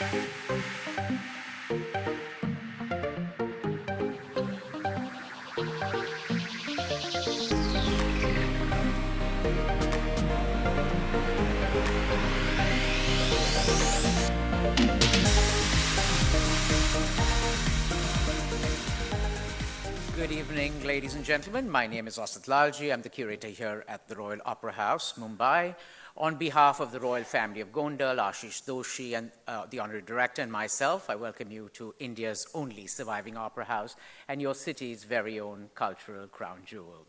Good evening, ladies and gentlemen. My name is Asad Lalji. I'm the curator here at the Royal Opera House, Mumbai. On behalf of the royal family of Gondal, Ashish Doshi, and the honorary director and myself, I welcome you to India's only surviving opera house and your city's very own cultural crown jewel.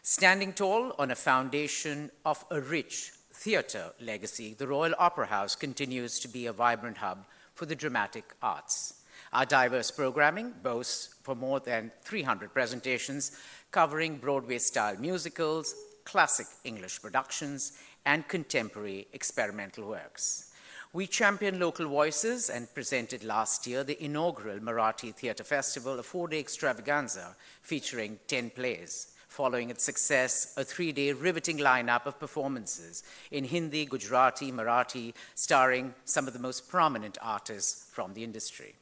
Standing tall on a foundation of a rich theatre legacy, the Royal Opera House continues to be a vibrant hub for the dramatic arts. Our diverse programming boasts for more than 300 presentations covering Broadway-style musicals, classic English productions, and contemporary experimental works. We champion local voices and presented last year the inaugural Marathi Theatre Festival, a 4-day extravaganza featuring 10 plays. Following its success, a 3-day riveting lineup of performances in Hindi, Gujarati, Marathi, starring some of the most prominent artists from the industry.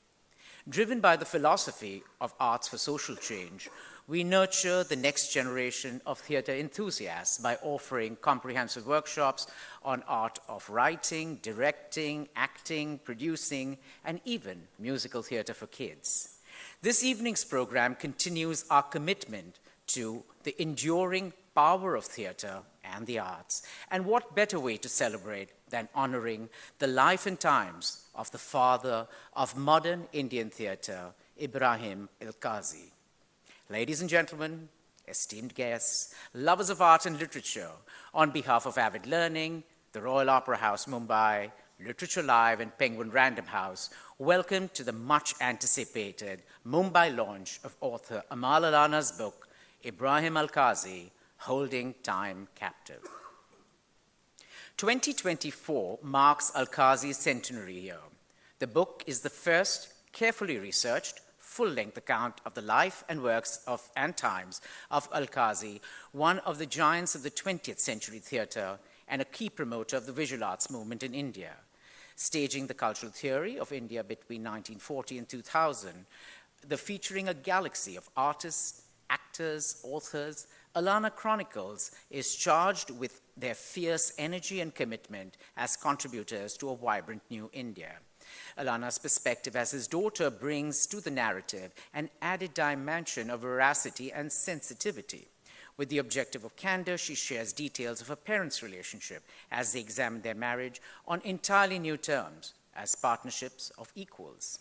Driven by the philosophy of arts for social change, we nurture the next generation of theatre enthusiasts by offering comprehensive workshops on art of writing, directing, acting, producing, and even musical theatre for kids. This evening's program continues our commitment to the enduring power of theatre and the arts. And what better way to celebrate than honoring the life and times of the father of modern Indian theatre, Ebrahim Alkazi. Ladies and gentlemen, esteemed guests, lovers of art and literature, on behalf of Avid Learning, the Royal Opera House, Mumbai, Literature Live, and Penguin Random House, welcome to the much anticipated Mumbai launch of author Amal Allana's book, Ebrahim Alkazi, Holding Time Captive. 2024 marks Alkazi's centenary year. The book is the first carefully researched, full-length account of the life and works of and times of Alkazi, one of the giants of the 20th century theatre and a key promoter of the visual arts movement in India. Staging the cultural theory of India between 1940 and 2000, featuring a galaxy of artists, actors, authors, Allana Chronicles is charged with their fierce energy and commitment as contributors to a vibrant new India. Allana's perspective as his daughter brings to the narrative an added dimension of veracity and sensitivity. With the objective of candor, she shares details of her parents' relationship as they examine their marriage on entirely new terms, as partnerships of equals.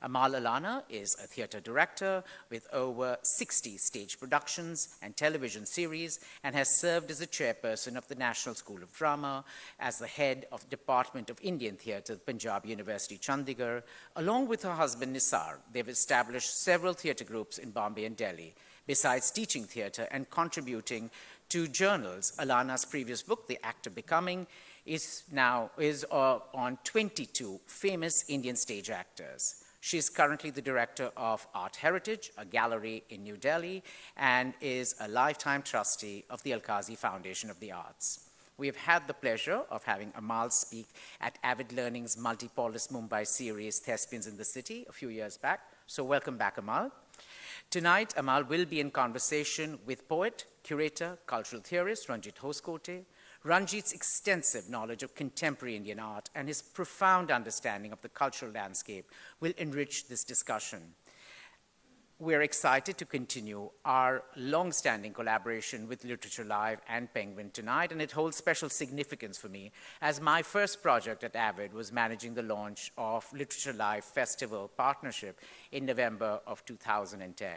Amal Allana is a theatre director with over 60 stage productions and television series and has served as a chairperson of the National School of Drama, as the head of the Department of Indian Theatre at Punjab University, Chandigarh. Along with her husband Nisar, they've established several theatre groups in Bombay and Delhi. Besides teaching theatre and contributing to journals, Allana's previous book, The Act of Becoming, is on 22 famous Indian stage actors. She is currently the director of Art Heritage, a gallery in New Delhi, and is a lifetime trustee of the Alkazi Foundation of the Arts. We have had the pleasure of having Amal speak at Avid Learning's Multipolis Mumbai series, Thespians in the City, a few years back. So welcome back, Amal. Tonight, Amal will be in conversation with poet, curator, cultural theorist Ranjit Hoskote. Ranjit's extensive knowledge of contemporary Indian art and his profound understanding of the cultural landscape will enrich this discussion. We're excited to continue our long-standing collaboration with Literature Live and Penguin tonight, and it holds special significance for me, as my first project at Avid was managing the launch of Literature Live Festival Partnership in November of 2010.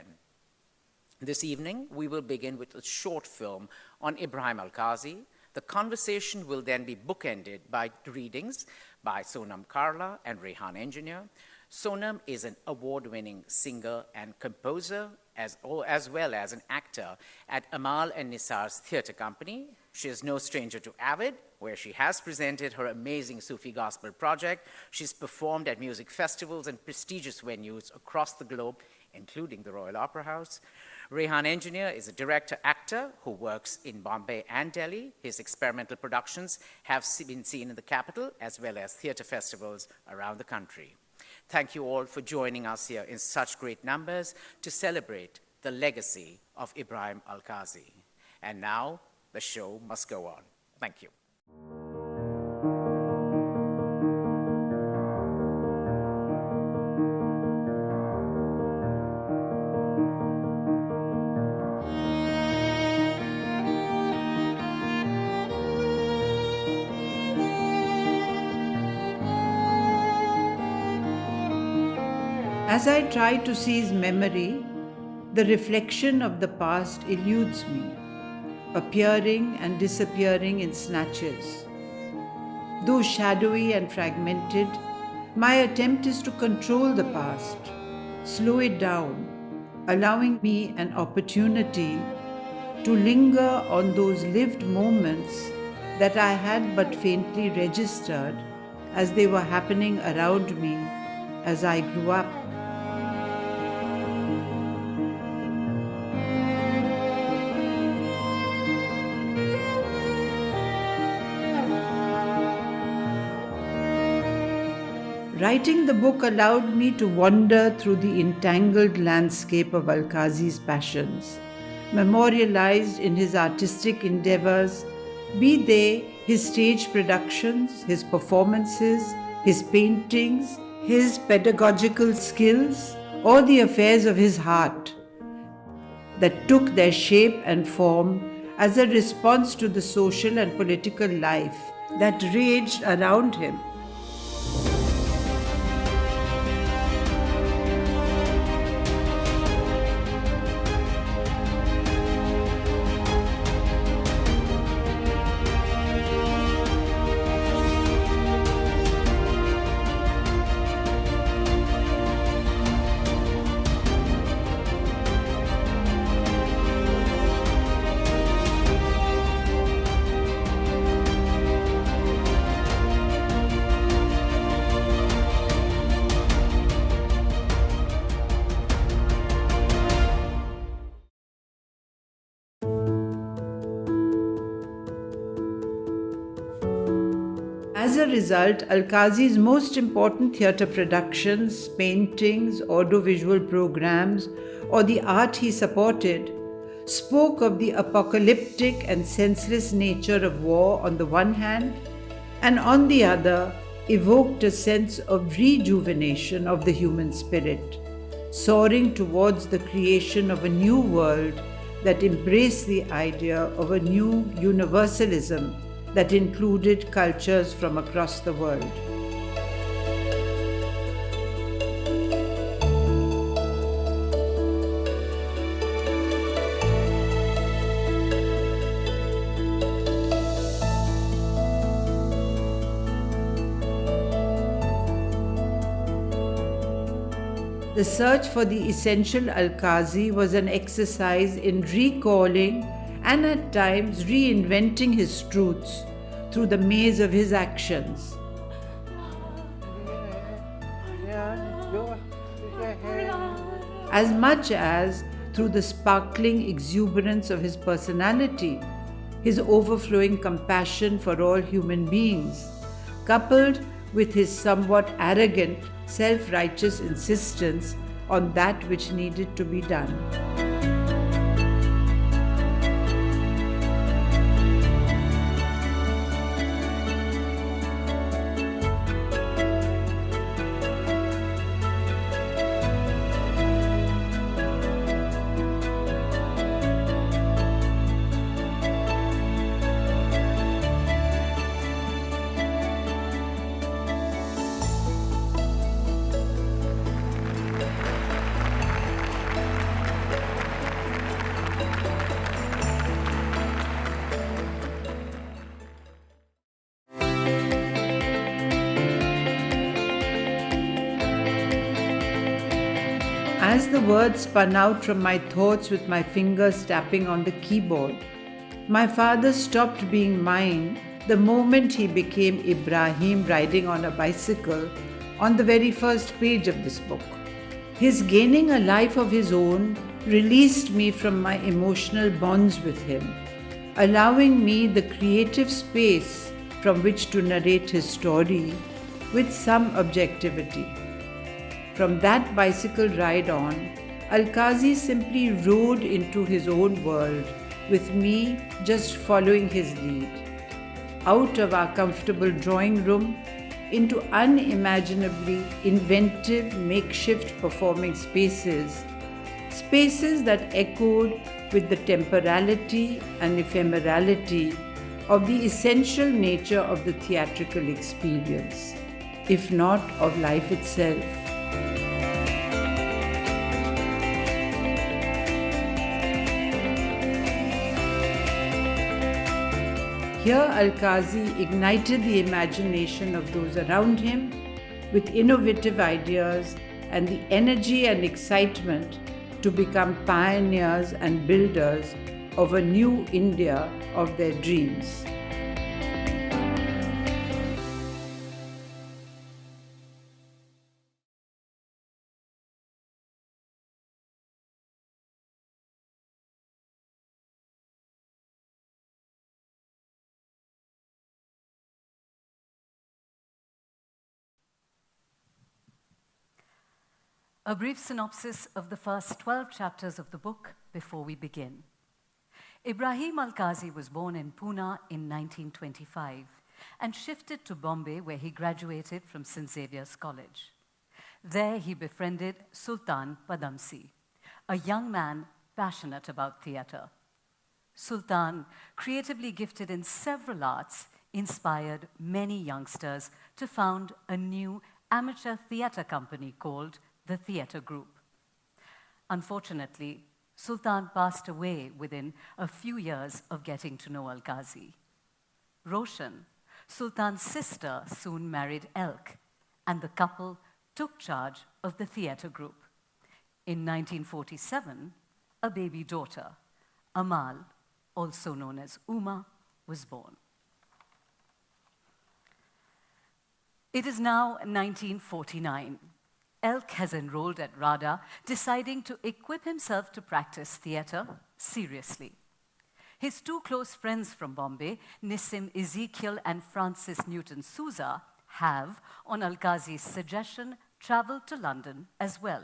This evening, we will begin with a short film on Ebrahim Alkazi. The conversation will then be bookended by readings by Sonam Karla and Rehan Engineer. Sonam is an award-winning singer and composer, as well as an actor at Amal and Nisar's theatre company. She is no stranger to Avid, where she has presented her amazing Sufi gospel project. She's performed at music festivals and prestigious venues across the globe, including the Royal Opera House. Rehan Engineer is a director-actor who works in Bombay and Delhi. His experimental productions have been seen in the capital as well as theatre festivals around the country. Thank you all for joining us here in such great numbers to celebrate the legacy of Ebrahim Alkazi. And now, the show must go on. Thank you. As I try to seize memory, the reflection of the past eludes me, appearing and disappearing in snatches. Though shadowy and fragmented, my attempt is to control the past, slow it down, allowing me an opportunity to linger on those lived moments that I had but faintly registered as they were happening around me as I grew up. Writing the book allowed me to wander through the entangled landscape of Alkazi's passions, memorialized in his artistic endeavors, be they his stage productions, his performances, his paintings, his pedagogical skills, or the affairs of his heart, that took their shape and form as a response to the social and political life that raged around him. As a result, Alkazi's most important theatre productions, paintings, audiovisual programs, or the art he supported spoke of the apocalyptic and senseless nature of war on the one hand, and on the other, evoked a sense of rejuvenation of the human spirit, soaring towards the creation of a new world that embraced the idea of a new universalism that included cultures from across the world. The search for the essential Alkazi was an exercise in recalling and at times reinventing his truths through the maze of his actions. As much as through the sparkling exuberance of his personality, his overflowing compassion for all human beings, coupled with his somewhat arrogant, self-righteous insistence on that which needed to be done. As the words spun out from my thoughts with my fingers tapping on the keyboard, my father stopped being mine the moment he became Ibrahim riding on a bicycle on the very first page of this book. His gaining a life of his own released me from my emotional bonds with him, allowing me the creative space from which to narrate his story with some objectivity. From that bicycle ride on, Alkazi simply rode into his own world, with me just following his lead. Out of our comfortable drawing room, into unimaginably inventive makeshift performing spaces, spaces that echoed with the temporality and ephemerality of the essential nature of the theatrical experience, if not of life itself. Here, Alkazi ignited the imagination of those around him with innovative ideas and the energy and excitement to become pioneers and builders of a new India of their dreams. A brief synopsis of the first 12 chapters of the book before we begin. Ebrahim Alkazi was born in Pune in 1925 and shifted to Bombay, where he graduated from St. Xavier's College. There he befriended Sultan Padamsee, a young man passionate about theatre. Sultan, creatively gifted in several arts, inspired many youngsters to found a new amateur theatre company called the Theatre Group. Unfortunately, Sultan passed away within a few years of getting to know Alkazi. Roshan, Sultan's sister, soon married Elk, and the couple took charge of the Theatre Group. In 1947, a baby daughter, Amal, also known as Uma, was born. It is now 1949. Elk has enrolled at RADA, deciding to equip himself to practice theatre seriously. His two close friends from Bombay, Nissim Ezekiel and Francis Newton Souza, have, on Alkazi's suggestion, traveled to London as well.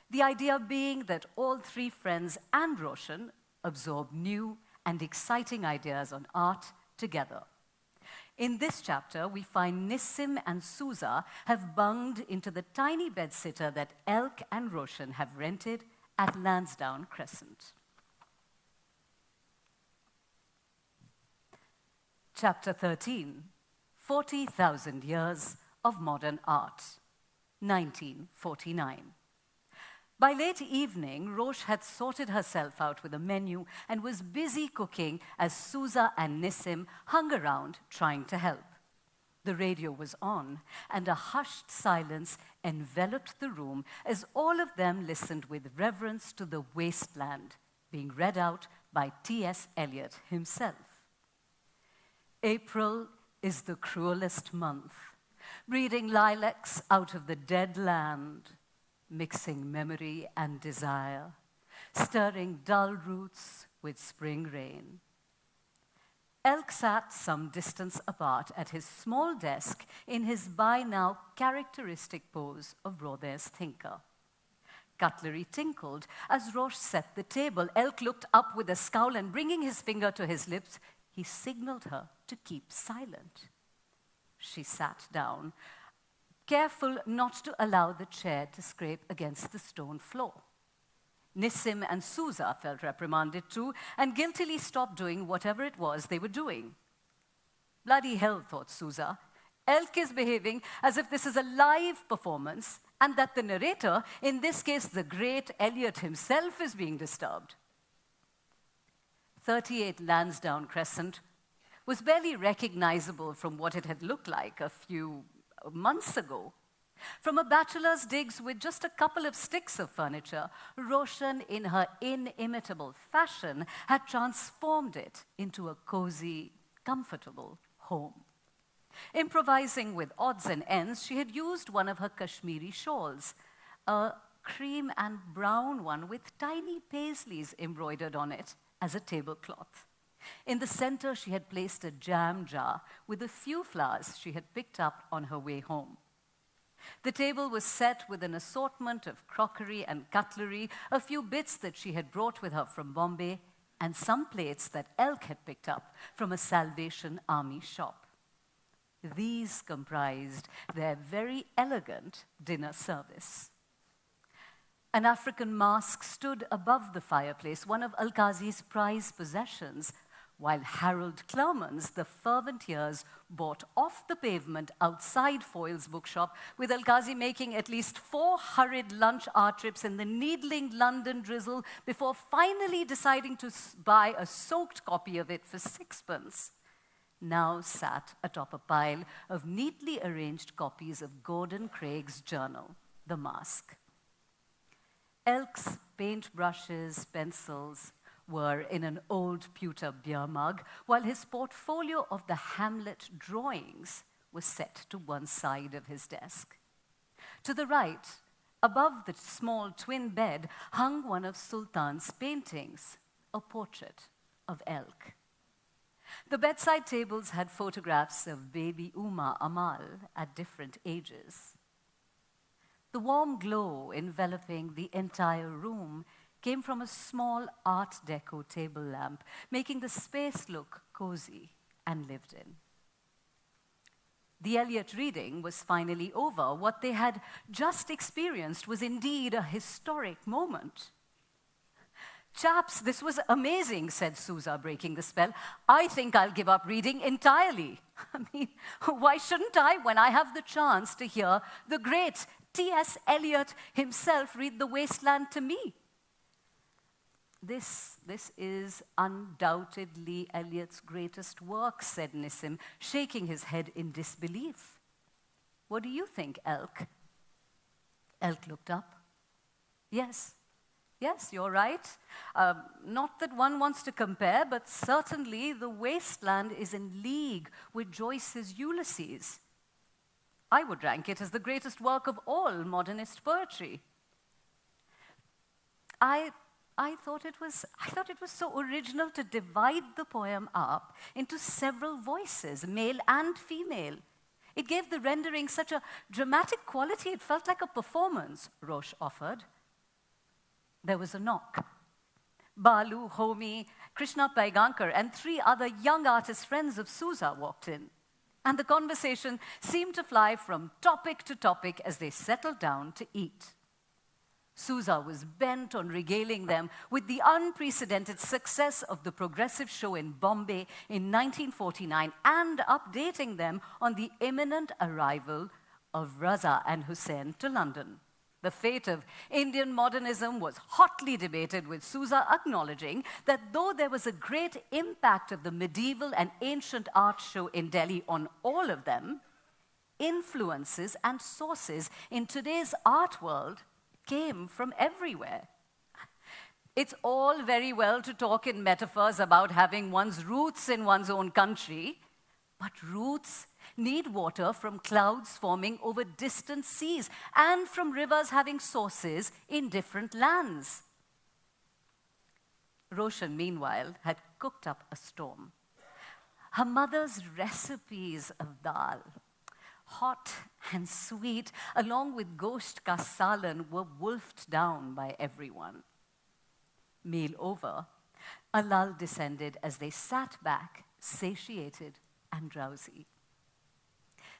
The idea being that all three friends and Roshan absorb new and exciting ideas on art together. In this chapter, we find Nissim and Souza have bunged into the tiny bedsitter that Elk and Roshan have rented at Lansdowne Crescent. Chapter 13, 40,000 Years of Modern Art, 1949. By late evening, Rosh had sorted herself out with a menu and was busy cooking as Souza and Nissim hung around trying to help. The radio was on, and a hushed silence enveloped the room as all of them listened with reverence to the wasteland being read out by T.S. Eliot himself. April is the cruelest month, breeding lilacs out of the dead land, mixing memory and desire, stirring dull roots with spring rain. Elk sat some distance apart at his small desk in his by now characteristic pose of Rodin's thinker. Cutlery tinkled as Roche set the table. Elk looked up with a scowl and bringing his finger to his lips, he signaled her to keep silent. She sat down, careful not to allow the chair to scrape against the stone floor. Nissim and Souza felt reprimanded too and guiltily stopped doing whatever it was they were doing. Bloody hell, thought Souza. Elk is behaving as if this is a live performance and that the narrator, in this case the great Eliot himself, is being disturbed. 38 Lansdowne Crescent was barely recognizable from what it had looked like a few months ago. From a bachelor's digs with just a couple of sticks of furniture, Roshan, in her inimitable fashion, had transformed it into a cozy, comfortable home. Improvising with odds and ends, she had used one of her Kashmiri shawls, a cream and brown one with tiny paisleys embroidered on it as a tablecloth. In the center, she had placed a jam jar with a few flowers she had picked up on her way home. The table was set with an assortment of crockery and cutlery, a few bits that she had brought with her from Bombay, and some plates that Elk had picked up from a Salvation Army shop. These comprised their very elegant dinner service. An African mask stood above the fireplace, one of Alkazi's prized possessions, while Harold Clurman's The Fervent Years bought off the pavement outside Foyle's bookshop, with Alkazi making at least 4 hurried lunch hour trips in the needling London drizzle before finally deciding to buy a soaked copy of it for 6pence, now sat atop a pile of neatly arranged copies of Gordon Craig's journal, The Mask. Elk's paintbrushes, pencils were in an old pewter beer mug, while his portfolio of the Hamlet drawings was set to one side of his desk. To the right, above the small twin bed, hung one of Sultan's paintings, a portrait of Elk. The bedside tables had photographs of baby Amal at different ages. The warm glow enveloping the entire room came from a small Art Deco table lamp, making the space look cozy and lived in. The Eliot reading was finally over. What they had just experienced was indeed a historic moment. "Chaps, this was amazing," said Sousa, breaking the spell. "I think I'll give up reading entirely. I mean, why shouldn't I when I have the chance to hear the great T.S. Eliot himself read The Wasteland to me?" This is undoubtedly Eliot's greatest work," said Nissim, shaking his head in disbelief. "What do you think, Elk?" Elk looked up. Yes, you're right. Not that one wants to compare, but certainly The Wasteland is in league with Joyce's Ulysses. I would rank it as the greatest work of all modernist poetry. I thought it was so original to divide the poem up into several voices, male and female. It gave the rendering such a dramatic quality, it felt like a performance, Roche offered. There was a knock. Balu, Homi, Krishna Paigankar, and 3 other young artist friends of Sousa walked in. And the conversation seemed to fly from topic to topic as they settled down to eat. Sousa was bent on regaling them with the unprecedented success of the progressive show in Bombay in 1949 and updating them on the imminent arrival of Raza and Hussain to London. The fate of Indian modernism was hotly debated, with Sousa acknowledging that though there was a great impact of the medieval and ancient art show in Delhi on all of them, influences and sources in today's art world came from everywhere. It's all very well to talk in metaphors about having one's roots in one's own country, but roots need water from clouds forming over distant seas and from rivers having sources in different lands. Roshan, meanwhile, had cooked up a storm. Her mother's recipes of dal, hot and sweet, along with gosht ka salan, were wolfed down by everyone. Meal over, a lull descended as they sat back, satiated and drowsy.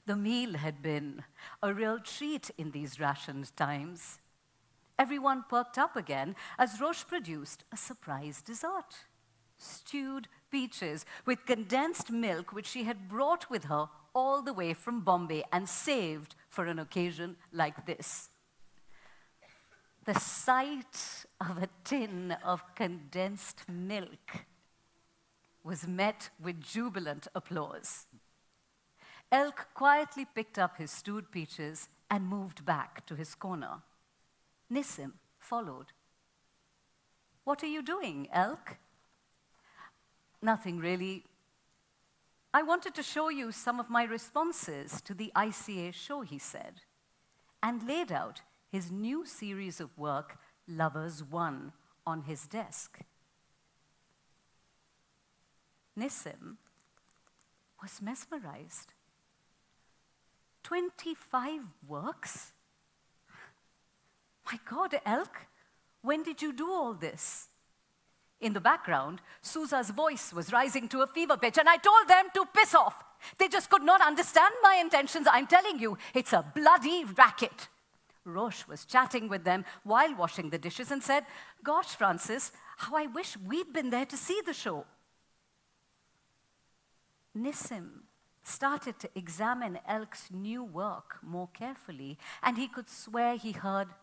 The meal had been a real treat in these rationed times. Everyone perked up again as Roche produced a surprise dessert: stewed peaches with condensed milk, which she had brought with her all the way from Bombay and saved for an occasion like this. The sight of a tin of condensed milk was met with jubilant applause. Elk quietly picked up his stewed peaches and moved back to his corner. Nissim followed. "What are you doing, Elk?" "Nothing really. I wanted to show you some of my responses to the ICA show," he said, and laid out his new series of work, Lovers One, on his desk. Nissim was mesmerized. 25 works? My God, Elk, when did you do all this? In the background, Sousa's voice was rising to a fever pitch, and I told them to piss off. They just could not understand my intentions. I'm telling you, it's a bloody racket. Roche was chatting with them while washing the dishes and said, "Gosh, Francis, how I wish we'd been there to see the show." Nissim started to examine Elk's new work more carefully, and he could swear he heard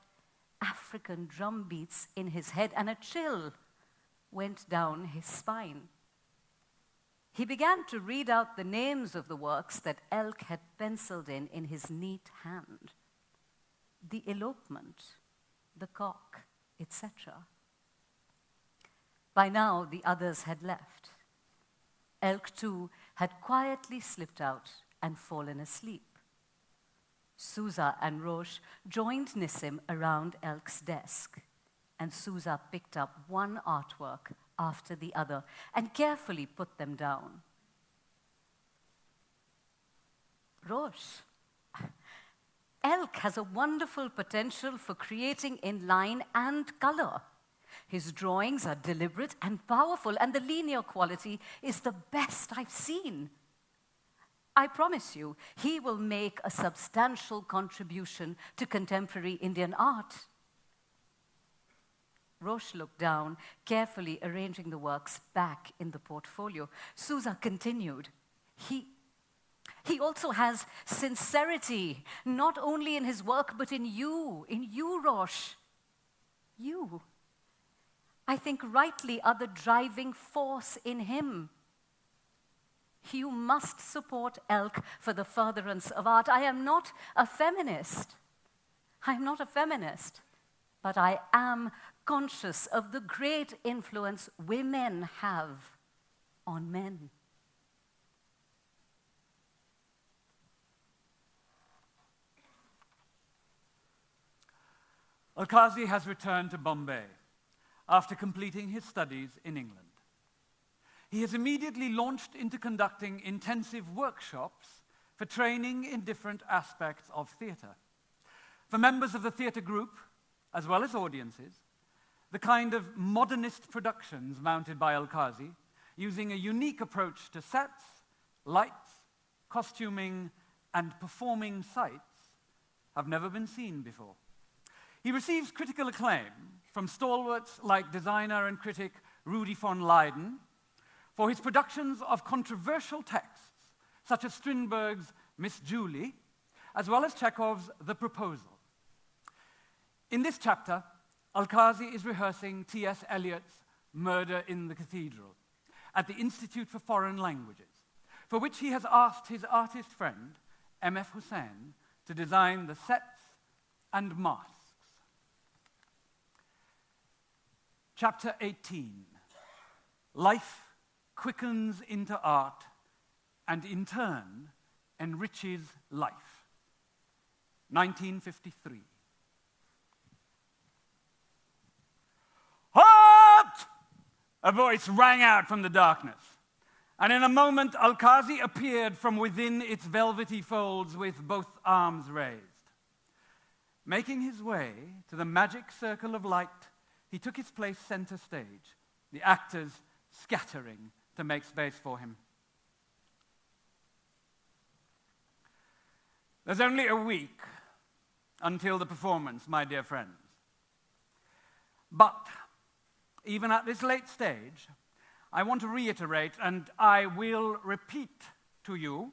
African drum beats in his head, and a chill went down his spine. He began to read out the names of the works that Elk had penciled in his neat hand. The Elopement, The Cock, etc. By now, the others had left. Elk, too, had quietly slipped out and fallen asleep. Sousa and Roche joined Nissim around Elk's desk, and Sousa picked up one artwork after the other and carefully put them down. Roche, Elk has a wonderful potential for creating in line and color. His drawings are deliberate and powerful, and the linear quality is the best I've seen. I promise you, he will make a substantial contribution to contemporary Indian art. Roche looked down, carefully arranging the works back in the portfolio. Sousa continued, He also has sincerity, not only in his work, but in you, Roche. You, I think rightly, are the driving force in him. You must support Elk for the furtherance of art. I am not a feminist. But I am conscious of the great influence women have on men. Alkazi has returned to Bombay after completing his studies in England. He has immediately launched into conducting intensive workshops for training in different aspects of theatre. For members of the theatre group, as well as audiences, the kind of modernist productions mounted by Alkazi, using a unique approach to sets, lights, costuming, and performing sites, have never been seen before. He receives critical acclaim from stalwarts like designer and critic Rudy von Leyden for his productions of controversial texts, such as Strindberg's Miss Julie, as well as Chekhov's The Proposal. In this chapter, Alkazi is rehearsing T.S. Eliot's Murder in the Cathedral at the Institute for Foreign Languages, for which he has asked his artist friend, M.F. Hussain, to design the sets and masks. Chapter 18, Life quickens into art and in turn enriches life. 1953. Halt! A voice rang out from the darkness, and in a moment Alkazi appeared from within its velvety folds with both arms raised. Making his way to the magic circle of light, he took his place center stage, the actors scattering to make space for him. There's only a week until the performance, my dear friends. But even at this late stage, I want to reiterate, and I will repeat to you,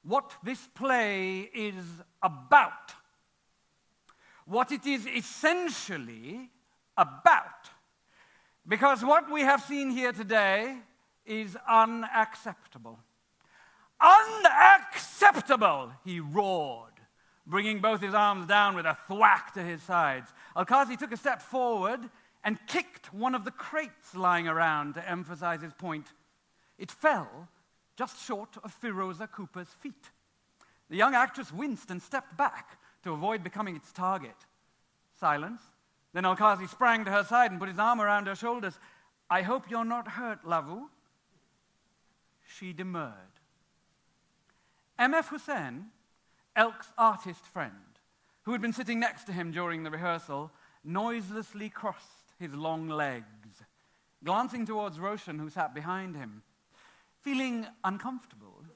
what this play is about. What it is essentially about. Because what we have seen here today is unacceptable. Unacceptable, he roared, bringing both his arms down with a thwack to his sides. Alkazi took a step forward and kicked one of the crates lying around to emphasize his point. It fell just short of Firoza Cooper's feet. The young actress winced and stepped back to to avoid becoming its target. Silence. Then Alkazi sprang to her side and put his arm around her shoulders. "I hope you're not hurt, Lavu." She demurred. M.F. Hussain, Elk's artist friend, who had been sitting next to him during the rehearsal, noiselessly crossed his long legs, glancing towards Roshan, who sat behind him. Feeling uncomfortable,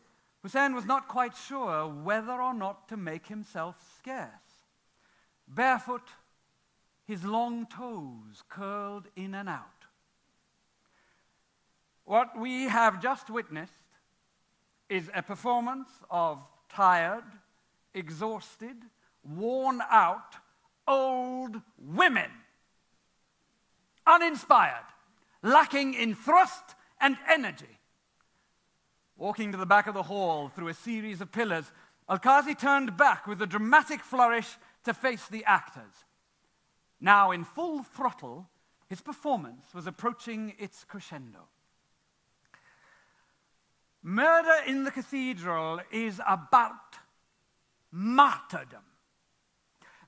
Hussain was not quite sure whether or not to make himself scarce. Barefoot, his long toes curled in and out. What we have just witnessed is a performance of tired, exhausted, worn-out, old women. Uninspired, lacking in thrust and energy. Walking to the back of the hall through a series of pillars, Alkazi turned back with a dramatic flourish to face the actors. Now in full throttle, his performance was approaching its crescendo. Murder in the Cathedral is about martyrdom.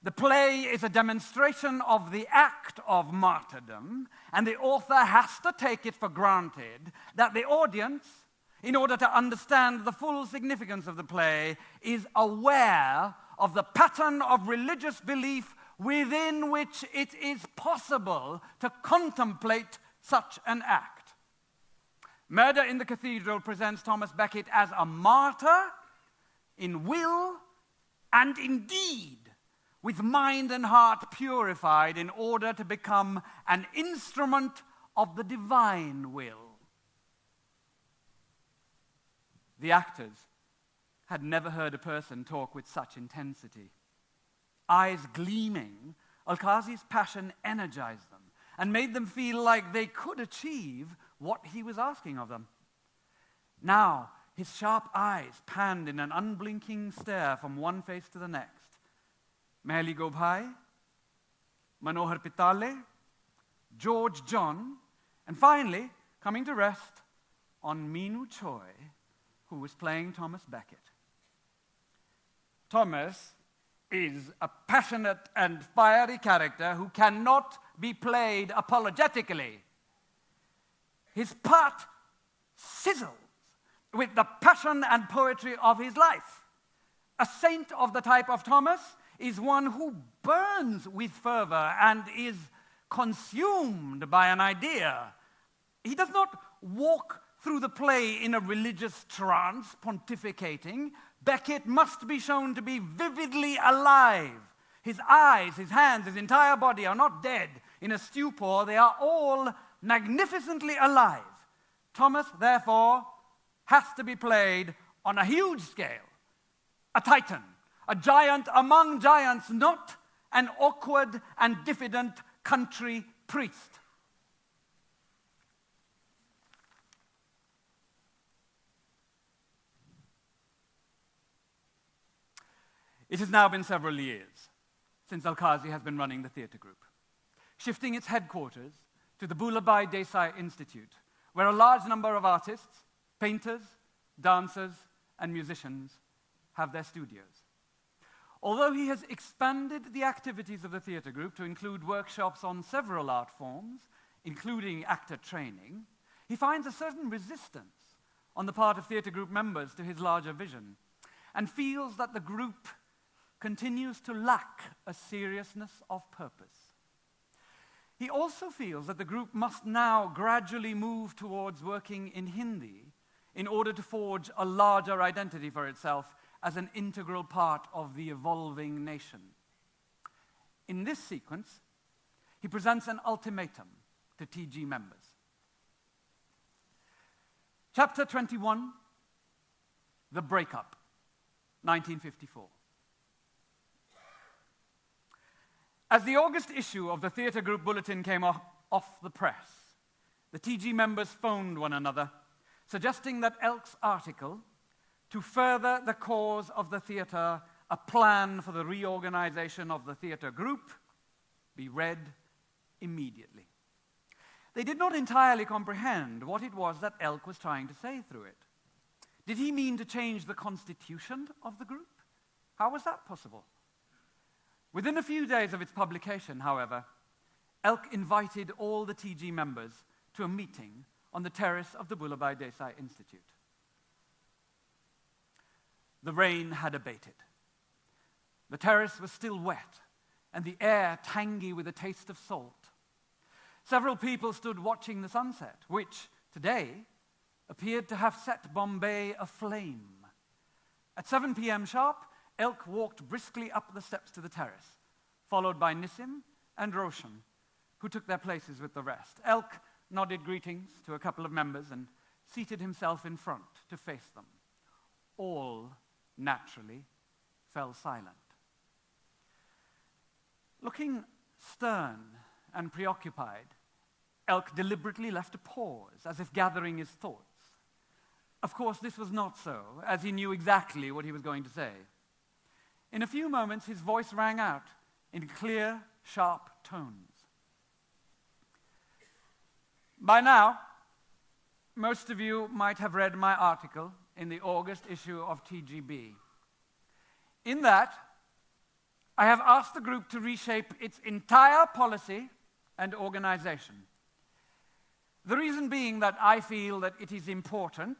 The play is a demonstration of the act of martyrdom, and the author has to take it for granted that the audience, in order to understand the full significance of the play, is aware of the pattern of religious belief within which it is possible to contemplate such an act. Murder in the Cathedral presents Thomas Becket as a martyr in will and in deed, with mind and heart purified in order to become an instrument of the divine will. The actors had never heard a person talk with such intensity. Eyes gleaming, Alkazi's passion energized them and made them feel like they could achieve what he was asking of them. Now, his sharp eyes panned in an unblinking stare from one face to the next. Mehli Gobhai, Manohar Pitale, George John, and finally, coming to rest on Meenu Choi, who was playing Thomas Becket. Thomas is a passionate and fiery character who cannot be played apologetically. His part sizzles with the passion and poetry of his life. A saint of the type of Thomas is one who burns with fervor and is consumed by an idea. He does not walk through the play in a religious trance, pontificating. Becket must be shown to be vividly alive. His eyes, his hands, his entire body are not dead in a stupor. They are all magnificently alive. Thomas, therefore, has to be played on a huge scale. A titan, a giant among giants, not an awkward and diffident country priest. It has now been several years since Alkazi has been running the theatre group, shifting its headquarters to the Bhulabhai Desai Institute, where a large number of artists, painters, dancers, and musicians have their studios. Although he has expanded the activities of the theatre group to include workshops on several art forms, including actor training, he finds a certain resistance on the part of theatre group members to his larger vision, and feels that the group continues to lack a seriousness of purpose. He also feels that the group must now gradually move towards working in Hindi in order to forge a larger identity for itself as an integral part of the evolving nation. In this sequence, he presents an ultimatum to TG members. Chapter 21, The Breakup, 1954. As the August issue of the theatre group bulletin came off the press, the TG members phoned one another, suggesting that Elk's article, "To further the cause of the theatre, a plan for the reorganization of the theatre group," be read immediately. They did not entirely comprehend what it was that Elk was trying to say through it. Did he mean to change the constitution of the group? How was that possible? Within a few days of its publication, however, Elk invited all the TG members to a meeting on the terrace of the Bullabhai Desai Institute. The rain had abated. The terrace was still wet, and the air tangy with a taste of salt. Several people stood watching the sunset, which, today, appeared to have set Bombay aflame. At 7 p.m. sharp, Elk walked briskly up the steps to the terrace, followed by Nissim and Roshan, who took their places with the rest. Elk nodded greetings to a couple of members and seated himself in front to face them. All, naturally, fell silent. Looking stern and preoccupied, Elk deliberately left a pause, as if gathering his thoughts. Of course, this was not so, as he knew exactly what he was going to say. In a few moments, his voice rang out in clear, sharp tones. By now, most of you might have read my article in the August issue of TGB. In that, I have asked the group to reshape its entire policy and organization. The reason being that I feel that it is important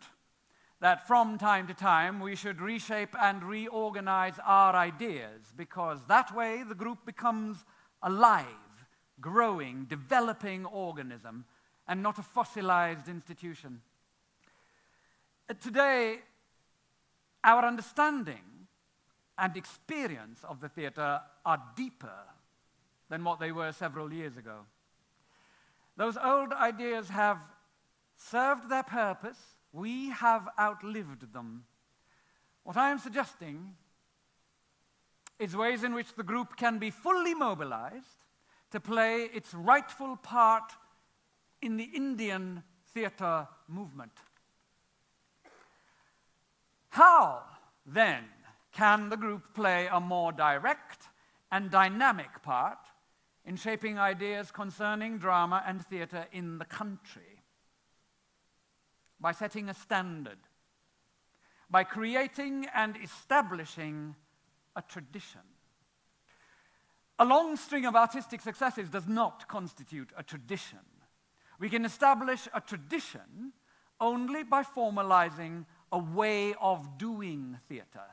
that from time to time we should reshape and reorganize our ideas, because that way the group becomes a live, growing, developing organism and not a fossilized institution. Today, our understanding and experience of the theatre are deeper than what they were several years ago. Those old ideas have served their purpose. We have outlived them. What I am suggesting is ways in which the group can be fully mobilized to play its rightful part in the Indian theatre movement. How, then, can the group play a more direct and dynamic part in shaping ideas concerning drama and theatre in the country? By setting a standard, by creating and establishing a tradition. A long string of artistic successes does not constitute a tradition. We can establish a tradition only by formalizing a way of doing theatre,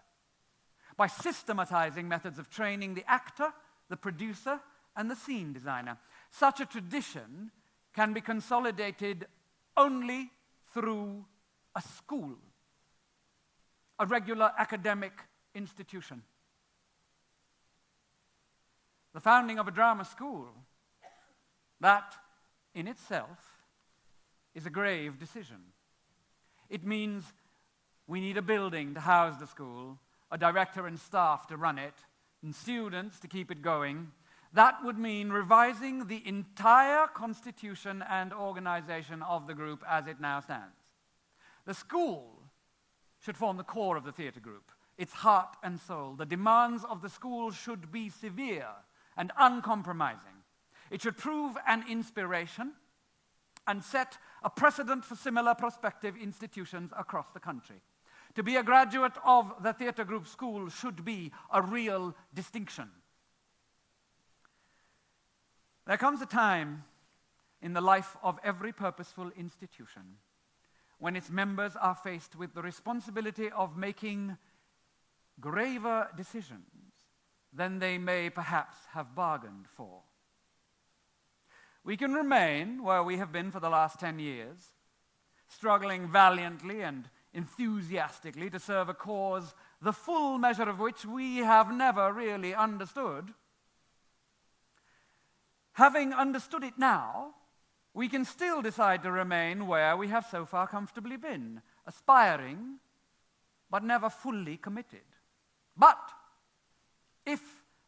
by systematizing methods of training the actor, the producer, and the scene designer. Such a tradition can be consolidated only through a school, a regular academic institution. The founding of a drama school, that in itself is a grave decision. It means we need a building to house the school, a director and staff to run it, and students to keep it going. That would mean revising the entire constitution and organization of the group as it now stands. The school should form the core of the theatre group, its heart and soul. The demands of the school should be severe and uncompromising. It should prove an inspiration and set a precedent for similar prospective institutions across the country. To be a graduate of the theatre group school should be a real distinction. There comes a time in the life of every purposeful institution when its members are faced with the responsibility of making graver decisions than they may perhaps have bargained for. We can remain where we have been for the last 10 years, struggling valiantly and enthusiastically to serve a cause the full measure of which we have never really understood. Having understood it now, we can still decide to remain where we have so far comfortably been, aspiring, but never fully committed. But if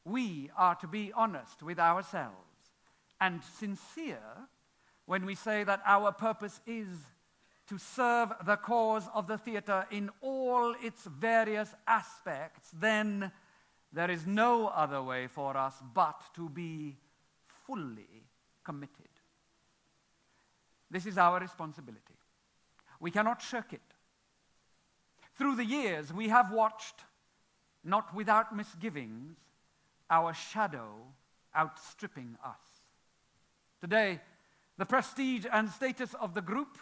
we are to be honest with ourselves and sincere when we say that our purpose is to serve the cause of the theatre in all its various aspects, then there is no other way for us but to be fully committed. This is our responsibility. We cannot shirk it. Through the years, we have watched, not without misgivings, our shadow outstripping us. Today, the prestige and status of the group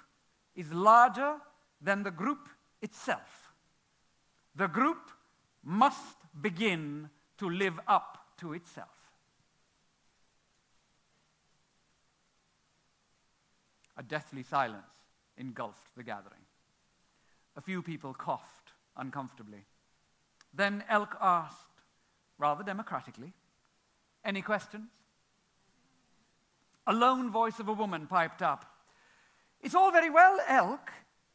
is larger than the group itself. The group must begin to live up to itself. A deathly silence engulfed the gathering. A few people coughed uncomfortably. Then Elk asked, rather democratically, "Any questions?" A lone voice of a woman piped up, "It's all very well, Elk,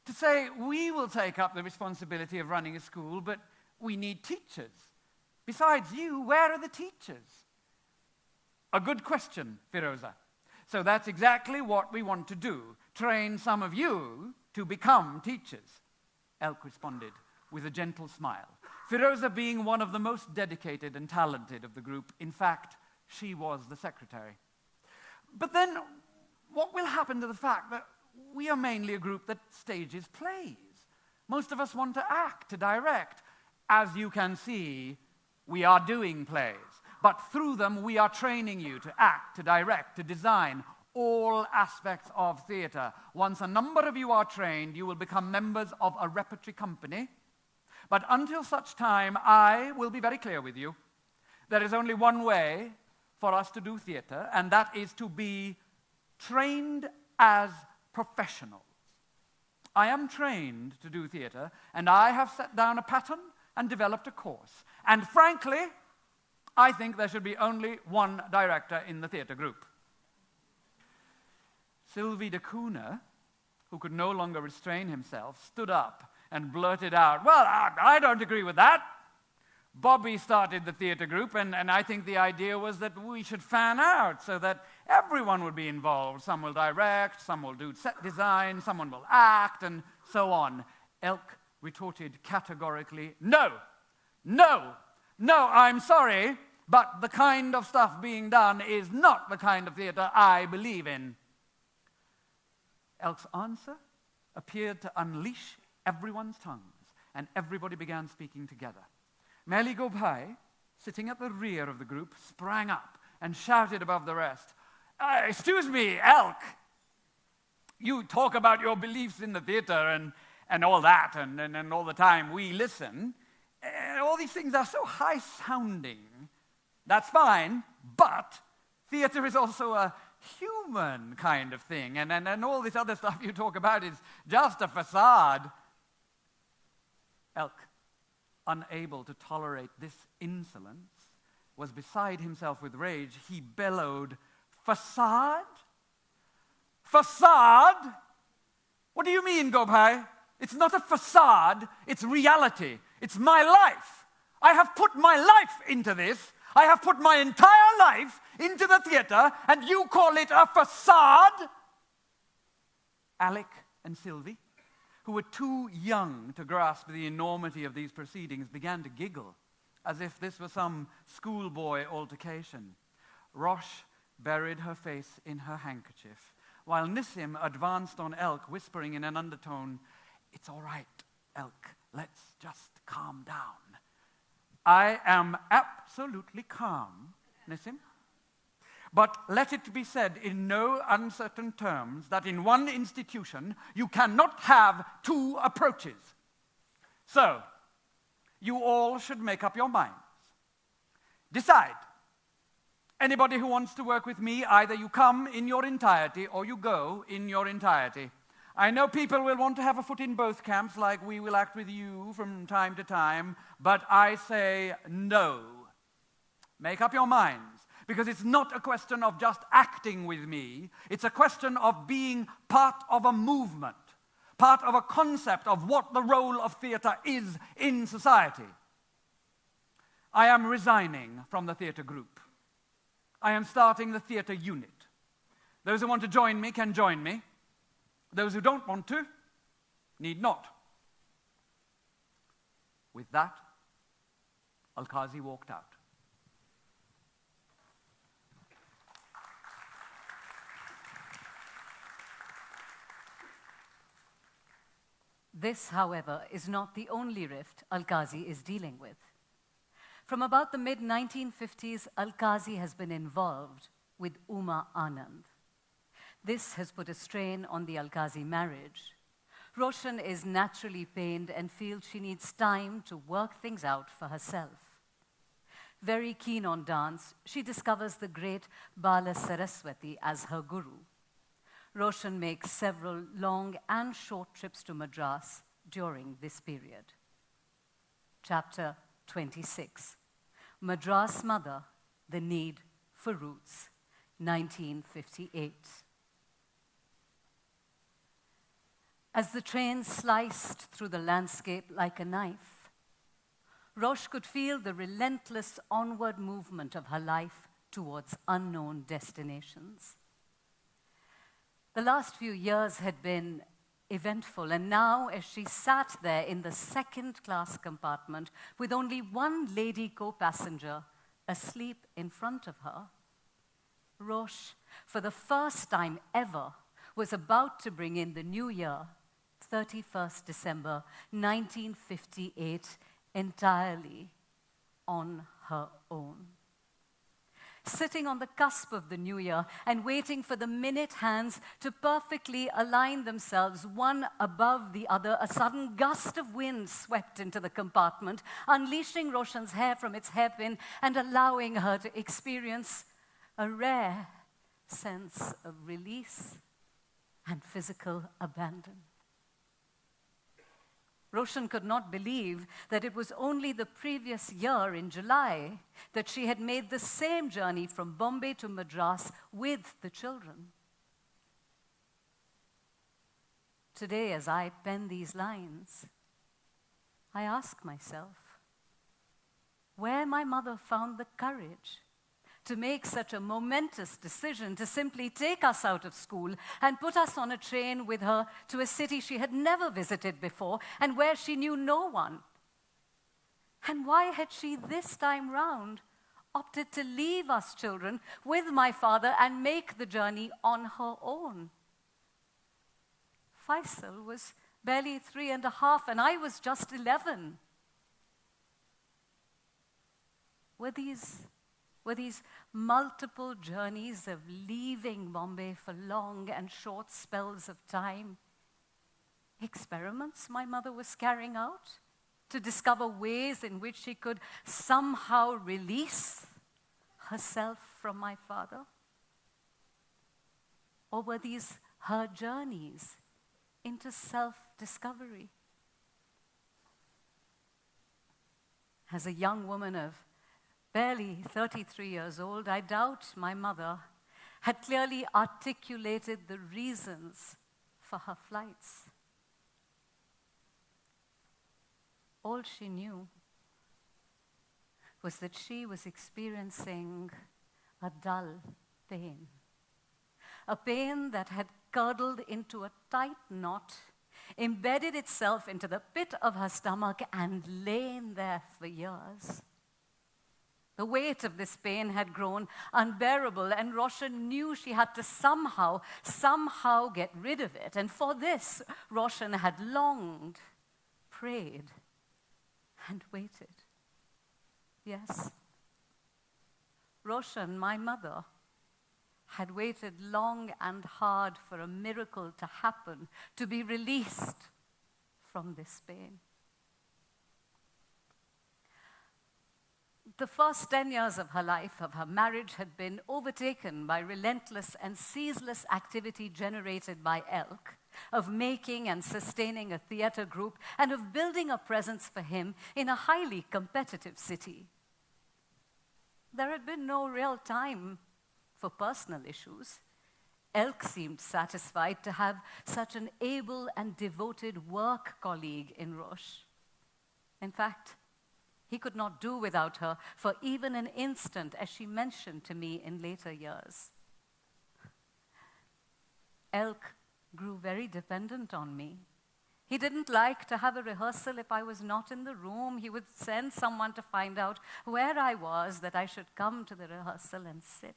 to say we will take up the responsibility of running a school, but we need teachers. Besides you, where are the teachers?" "A good question, Firoza. So that's exactly what we want to do, train some of you to become teachers," Elk responded with a gentle smile. Firoza being one of the most dedicated and talented of the group. In fact, she was the secretary. But then, what will happen to the fact that we are mainly a group that stages plays? Most of us want to act, to direct. As you can see, we are doing plays. But through them, we are training you to act, to direct, to design, all aspects of theater. Once a number of you are trained, you will become members of a repertory company. But until such time, I will be very clear with you. There is only one way for us to do theater, and that is to be trained as professionals. I am trained to do theater, and I have set down a pattern and developed a course. And frankly, I think there should be only one director in the theater group. Sylvie de Cooner, who could no longer restrain himself, stood up and blurted out, "Well, I don't agree with that. Bobby started the theater group, and I think the idea was that we should fan out so that everyone would be involved. Some will direct, some will do set design, someone will act, and so on." Elk retorted categorically, "No, no, no, I'm sorry, but the kind of stuff being done is not the kind of theater I believe in." Elk's answer appeared to unleash everyone's tongues, and everybody began speaking together. Melly Gobhai, sitting at the rear of the group, sprang up and shouted above the rest, "Excuse me, Elk, you talk about your beliefs in the theater and all that, and all the time we listen. All these things are so high-sounding. That's fine, but theater is also a human kind of thing, and all this other stuff you talk about is just a facade." Elk, unable to tolerate this insolence, was beside himself with rage. He bellowed, "Facade? Facade? What do you mean, Gobhai? It's not a facade, it's reality. It's my life. I have put my life into this. I have put my entire life into the theater, and you call it a facade?" Alec and Sylvie, who were too young to grasp the enormity of these proceedings, began to giggle, as if this were some schoolboy altercation. Rosh buried her face in her handkerchief, while Nissim advanced on Elk, whispering in an undertone, "It's all right, Elk, let's just calm down." "I am absolutely calm, Nissim. But let it be said in no uncertain terms that in one institution you cannot have two approaches. So, you all should make up your minds. Decide. Anybody who wants to work with me, either you come in your entirety or you go in your entirety. I know people will want to have a foot in both camps, like we will act with you from time to time, but I say no. Make up your minds, because it's not a question of just acting with me. It's a question of being part of a movement, part of a concept of what the role of theater is in society. I am resigning from the theater group. I am starting the theater unit. Those who want to join me can join me. Those who don't want to, need not." With that, Alkazi walked out. This, however, is not the only rift Alkazi is dealing with. From about the mid-1950s, Alkazi has been involved with Uma Anand. This has put a strain on the Alkazi marriage. Roshan is naturally pained and feels she needs time to work things out for herself. Very keen on dance, she discovers the great Bala Saraswati as her guru. Roshan makes several long and short trips to Madras during this period. Chapter 26, Madras Mother, The Need for Roots, 1958. As the train sliced through the landscape like a knife, Rosh could feel the relentless onward movement of her life towards unknown destinations. The last few years had been eventful, and now as she sat there in the second-class compartment with only one lady co-passenger asleep in front of her, Rosh, for the first time ever, was about to bring in the new year, 31st December 1958, entirely on her own. Sitting on the cusp of the new year and waiting for the minute hands to perfectly align themselves one above the other, a sudden gust of wind swept into the compartment, unleashing Roshan's hair from its hairpin and allowing her to experience a rare sense of release and physical abandon. Roshan could not believe that it was only the previous year in July that she had made the same journey from Bombay to Madras with the children. Today, as I pen these lines, I ask myself where my mother found the courage to make such a momentous decision to simply take us out of school and put us on a train with her to a city she had never visited before and where she knew no one. And why had she this time round opted to leave us children with my father and make the journey on her own? Faisal was barely 3.5 and I was just 11. Were these multiple journeys of leaving Bombay for long and short spells of time experiments my mother was carrying out to discover ways in which she could somehow release herself from my father? Or were these her journeys into self-discovery? As a young woman of barely 33 years old, I doubt my mother had clearly articulated the reasons for her flights. All she knew was that she was experiencing a dull pain, a pain that had curdled into a tight knot, embedded itself into the pit of her stomach, and lain there for years. The weight of this pain had grown unbearable, and Roshan knew she had to somehow get rid of it. And for this, Roshan had longed, prayed, and waited. Yes, Roshan, my mother, had waited long and hard for a miracle to happen, to be released from this pain. The first 10 years of her life, of her marriage, had been overtaken by relentless and ceaseless activity generated by Elk, of making and sustaining a theater group and of building a presence for him in a highly competitive city. There had been no real time for personal issues. Elk seemed satisfied to have such an able and devoted work colleague in Rosh. In fact, he could not do without her for even an instant, as she mentioned to me in later years. Elk grew very dependent on me. He didn't like to have a rehearsal if I was not in the room. He would send someone to find out where I was, that I should come to the rehearsal and sit.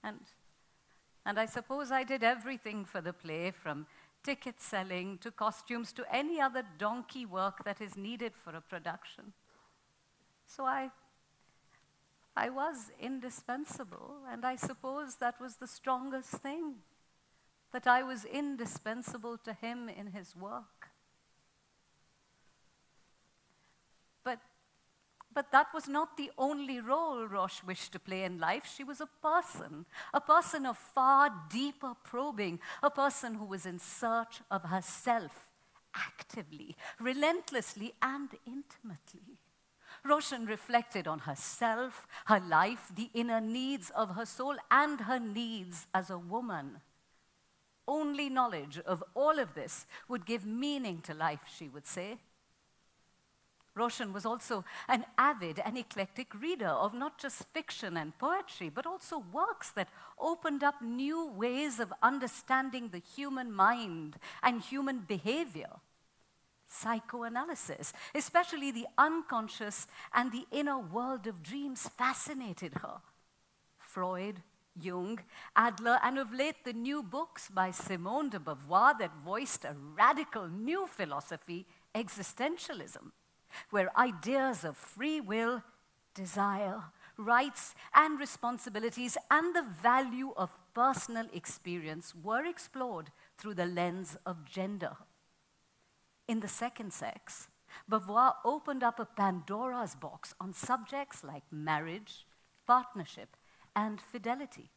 And I suppose I did everything for the play, from ticket selling to costumes to any other donkey work that is needed for a production. So I was indispensable, and I suppose that was the strongest thing, that I was indispensable to him in his work. But that was not the only role Roche wished to play in life. She was a person of far deeper probing, a person who was in search of herself, actively, relentlessly, and intimately. Roshan reflected on herself, her life, the inner needs of her soul, and her needs as a woman. Only knowledge of all of this would give meaning to life, she would say. Roshan was also an avid and eclectic reader of not just fiction and poetry, but also works that opened up new ways of understanding the human mind and human behavior. Psychoanalysis, especially the unconscious and the inner world of dreams, fascinated her. Freud, Jung, Adler, and of late the new books by Simone de Beauvoir that voiced a radical new philosophy, existentialism, where ideas of free will, desire, rights and responsibilities, and the value of personal experience were explored through the lens of gender. In The Second Sex, Beauvoir opened up a Pandora's box on subjects like marriage, partnership, and fidelity,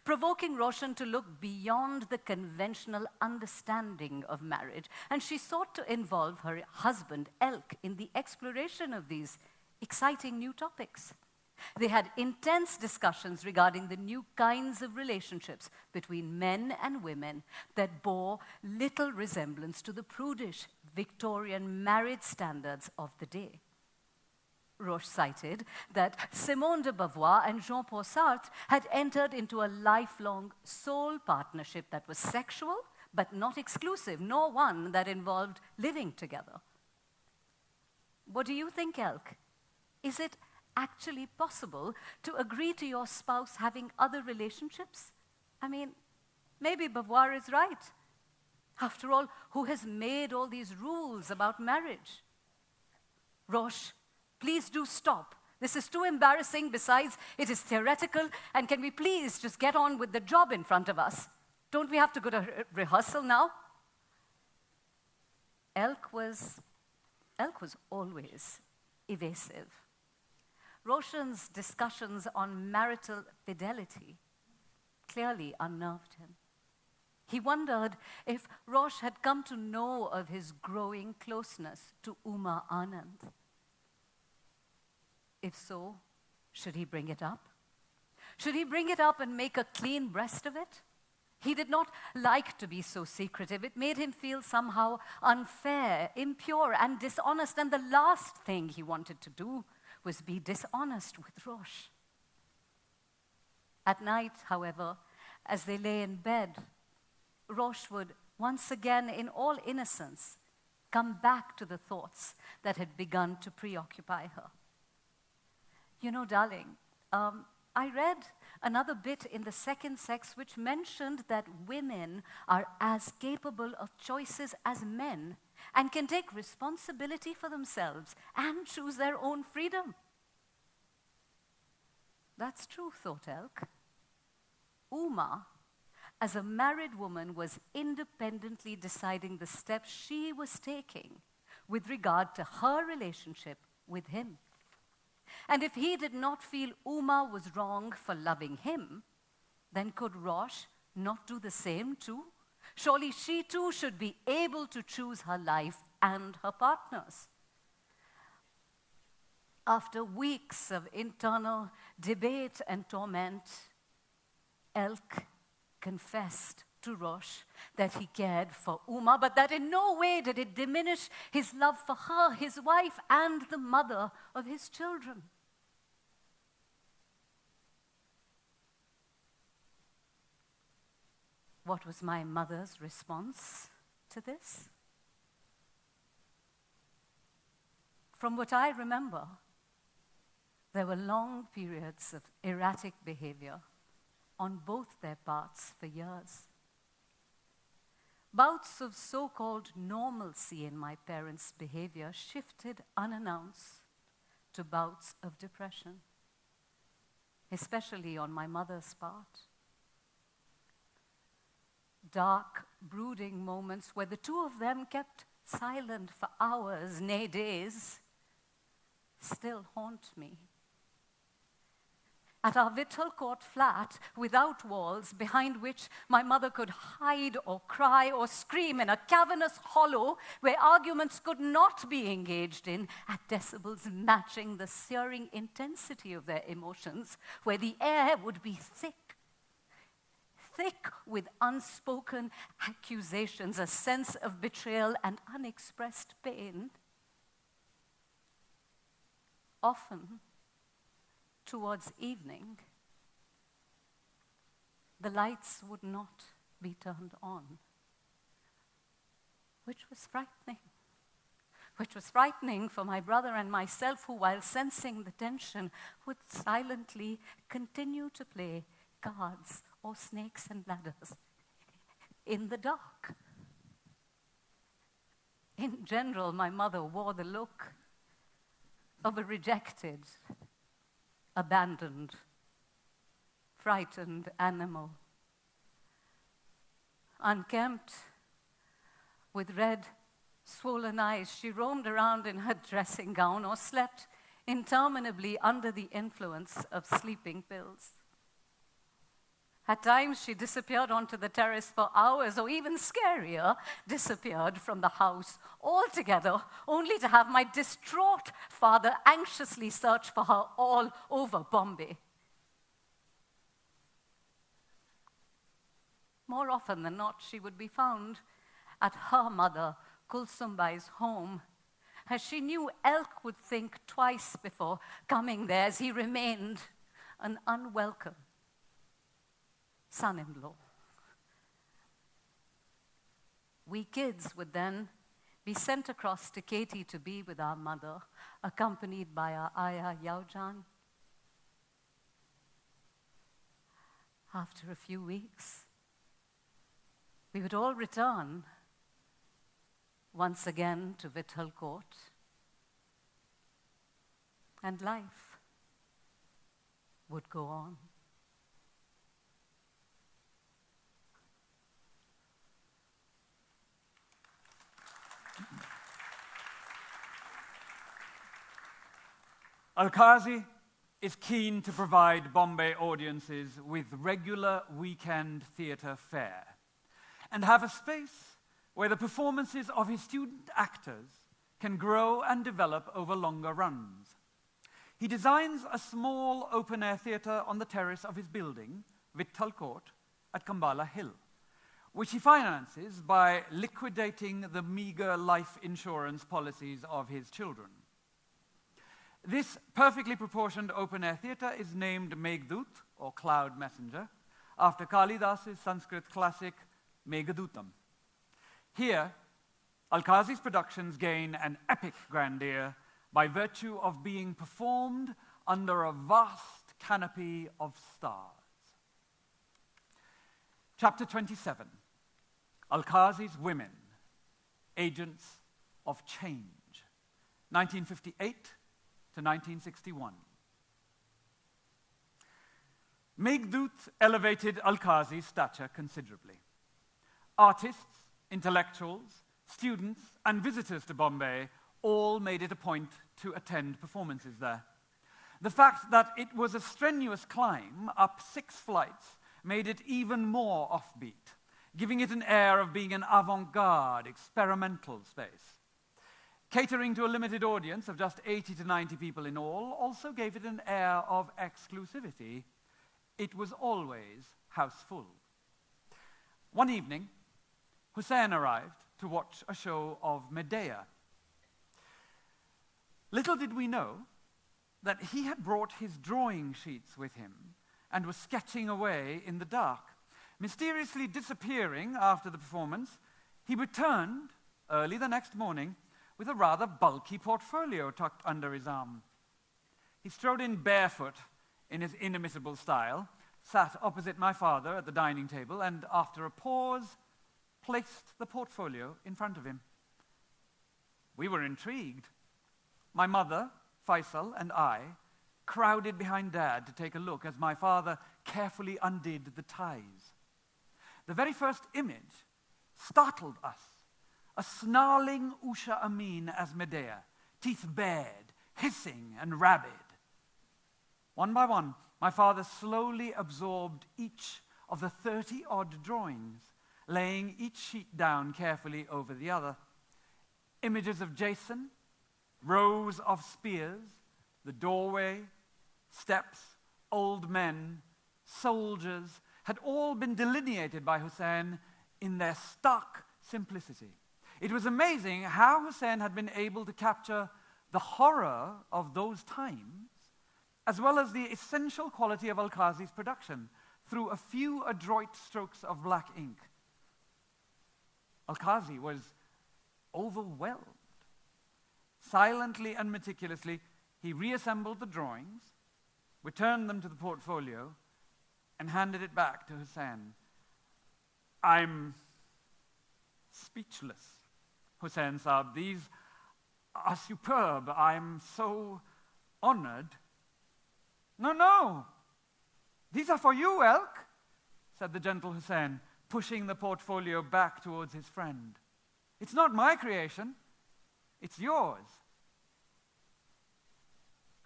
provoking Roshan to look beyond the conventional understanding of marriage, and she sought to involve her husband, Elk, in the exploration of these exciting new topics. They had intense discussions regarding the new kinds of relationships between men and women that bore little resemblance to the prudish Victorian marriage standards of the day. Roche cited that Simone de Beauvoir and Jean-Paul Sartre had entered into a lifelong soul partnership that was sexual, but not exclusive, nor one that involved living together. What do you think, Elk? Is it actually possible to agree to your spouse having other relationships? I mean, maybe Beauvoir is right. After all, who has made all these rules about marriage? Roche, please do stop. This is too embarrassing. Besides, it is theoretical. And can we please just get on with the job in front of us? Don't we have to go to rehearsal now? Elk was always evasive. Roshan's discussions on marital fidelity clearly unnerved him. He wondered if Roche had come to know of his growing closeness to Uma Anand. If so, should he bring it up? Should he bring it up and make a clean breast of it? He did not like to be so secretive. It made him feel somehow unfair, impure, and dishonest. And the last thing he wanted to do was be dishonest with Roche. At night, however, as they lay in bed, Roche would once again, in all innocence, come back to the thoughts that had begun to preoccupy her. You know, darling, I read another bit in The Second Sex which mentioned that women are as capable of choices as men and can take responsibility for themselves and choose their own freedom. That's true, thought Elk. Uma, as a married woman, was independently deciding the steps she was taking with regard to her relationship with him. And if he did not feel Uma was wrong for loving him, then could Roche not do the same too? Surely she too should be able to choose her life and her partners. After weeks of internal debate and torment, Elk confessed to Roche that he cared for Uma, but that in no way did it diminish his love for her, his wife, and the mother of his children. What was my mother's response to this? From what I remember, there were long periods of erratic behavior on both their parts for years. Bouts of so-called normalcy in my parents' behavior shifted unannounced to bouts of depression, especially on my mother's part. Dark, brooding moments where the two of them kept silent for hours, nay days, still haunt me. At our Vittal Court flat, without walls, behind which my mother could hide or cry or scream in a cavernous hollow where arguments could not be engaged in at decibels matching the searing intensity of their emotions, where the air would be thick with unspoken accusations, a sense of betrayal and unexpressed pain. Often, towards evening, the lights would not be turned on, which was frightening for my brother and myself, who, while sensing the tension, would silently continue to play cards or snakes and ladders in the dark. In general, my mother wore the look of a rejected, abandoned, frightened animal. Unkempt, with red, swollen eyes, she roamed around in her dressing gown or slept interminably under the influence of sleeping pills. At times, she disappeared onto the terrace for hours, or even scarier, disappeared from the house altogether, only to have my distraught father anxiously search for her all over Bombay. More often than not, she would be found at her mother, Kulsumbai's home, as she knew Elk would think twice before coming there, as he remained an unwelcome son-in-law. We kids would then be sent across to Katy to be with our mother, accompanied by our ayah Yaujan. After a few weeks, we would all return once again to Vittal Court, and life would go on. Alkazi is keen to provide Bombay audiences with regular weekend theatre fare and have a space where the performances of his student actors can grow and develop over longer runs. He designs a small open-air theatre on the terrace of his building, Vittal Court, at Kambala Hill, which he finances by liquidating the meager life insurance policies of his children. This perfectly proportioned open-air theatre is named Meghdut, or Cloud Messenger, after Kalidas's Sanskrit classic Meghadutam. Here, Alkazi's productions gain an epic grandeur by virtue of being performed under a vast canopy of stars. Chapter 27, Alkazi's Women, Agents of Change, 1958 to 1961. Meghdut elevated Alkazi's stature considerably. Artists, intellectuals, students, and visitors to Bombay all made it a point to attend performances there. The fact that it was a strenuous climb up 6 flights made it even more offbeat, giving it an air of being an avant-garde, experimental space. Catering to a limited audience of just 80 to 90 people in all also gave it an air of exclusivity. It was always house full. One evening, Hussain arrived to watch a show of Medea. Little did we know that he had brought his drawing sheets with him and was sketching away in the dark. Mysteriously disappearing after the performance, he returned early the next morning with a rather bulky portfolio tucked under his arm. He strode in barefoot in his inimitable style, sat opposite my father at the dining table, and after a pause, placed the portfolio in front of him. We were intrigued. My mother, Faisal, and I crowded behind Dad to take a look as my father carefully undid the ties. The very first image startled us. A snarling Usha Amin as Medea, teeth bared, hissing and rabid. One by one, my father slowly absorbed each of the 30-odd drawings, laying each sheet down carefully over the other. Images of Jason, rows of spears, the doorway, steps, old men, soldiers, had all been delineated by Hussein in their stark simplicity. It was amazing how Hussein had been able to capture the horror of those times, as well as the essential quality of Alkazi's production, through a few adroit strokes of black ink. Alkazi was overwhelmed. Silently and meticulously, he reassembled the drawings, returned them to the portfolio, and handed it back to Hussein. "I'm speechless," Hussein sobbed. "These are superb. I'm so honored." No. These are for you, Elk," said the gentle Hussein, pushing the portfolio back towards his friend. "It's not my creation. It's yours."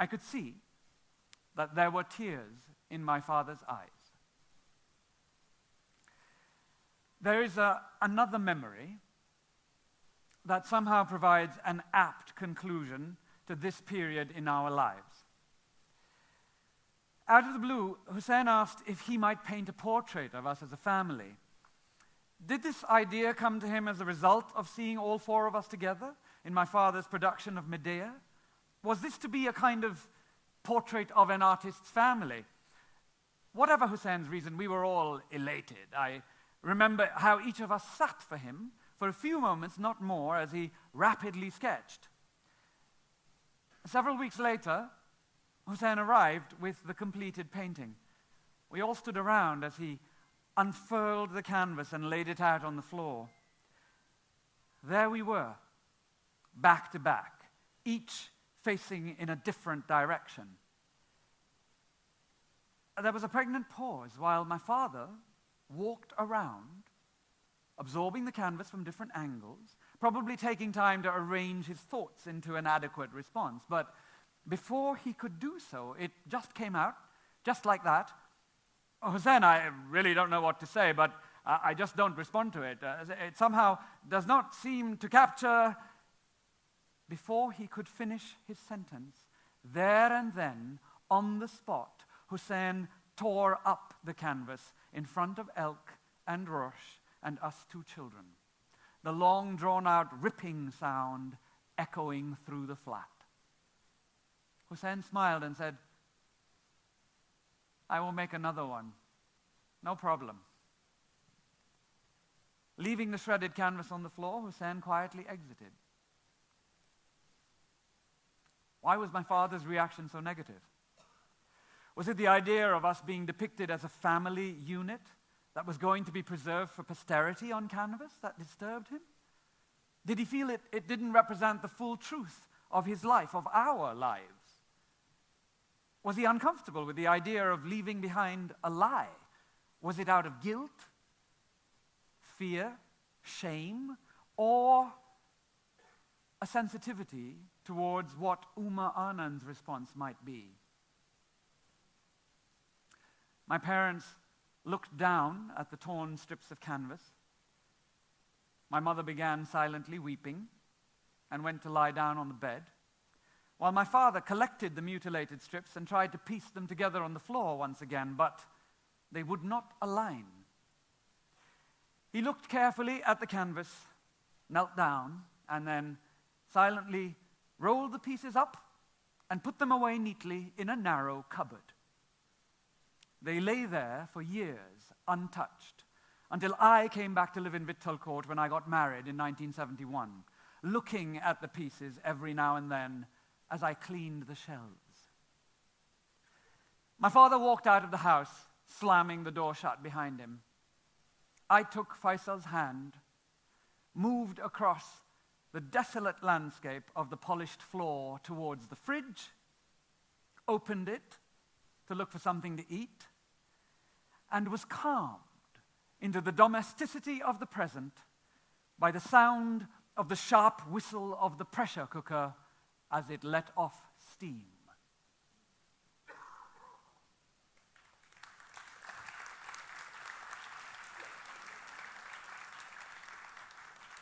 I could see that there were tears in my father's eyes. There is another memory that somehow provides an apt conclusion to this period in our lives. Out of the blue, Hussein asked if he might paint a portrait of us as a family. Did this idea come to him as a result of seeing all four of us together in my father's production of Medea? Was this to be a kind of portrait of an artist's family? Whatever Hussein's reason, we were all elated. I remember how each of us sat for him for a few moments, not more, as he rapidly sketched. Several weeks later, Hussein arrived with the completed painting. We all stood around as he unfurled the canvas and laid it out on the floor. There we were, back to back, each facing in a different direction. There was a pregnant pause while my father walked around, absorbing the canvas from different angles, probably taking time to arrange his thoughts into an adequate response. But before he could do so, it just came out, just like that. "Hussein, I really don't know what to say, but I just don't respond to it. It somehow does not seem to capture..." Before he could finish his sentence, there and then, on the spot, Hussein tore up the canvas in front of Elk and Rosh and us two children, the long drawn-out ripping sound echoing through the flat. Hussein smiled and said, "I will make another one. No problem." Leaving the shredded canvas on the floor, Hussein quietly exited. Why was my father's reaction so negative? Was it the idea of us being depicted as a family unit that was going to be preserved for posterity on canvas that disturbed him? Did he feel it didn't represent the full truth of his life, of our lives? Was he uncomfortable with the idea of leaving behind a lie? Was it out of guilt, fear, shame, or a sensitivity towards what Anand's response might be? My parents looked down at the torn strips of canvas. My mother began silently weeping and went to lie down on the bed, while my father collected the mutilated strips and tried to piece them together on the floor once again, but they would not align. He looked carefully at the canvas, knelt down, and then silently rolled the pieces up and put them away neatly in a narrow cupboard. They lay there for years, untouched, until I came back to live in Vitthal Court when I got married in 1971, looking at the pieces every now and then as I cleaned the shelves. My father walked out of the house, slamming the door shut behind him. I took Faisal's hand, moved across the desolate landscape of the polished floor towards the fridge, opened it to look for something to eat, and was calmed into the domesticity of the present by the sound of the sharp whistle of the pressure cooker as it let off steam.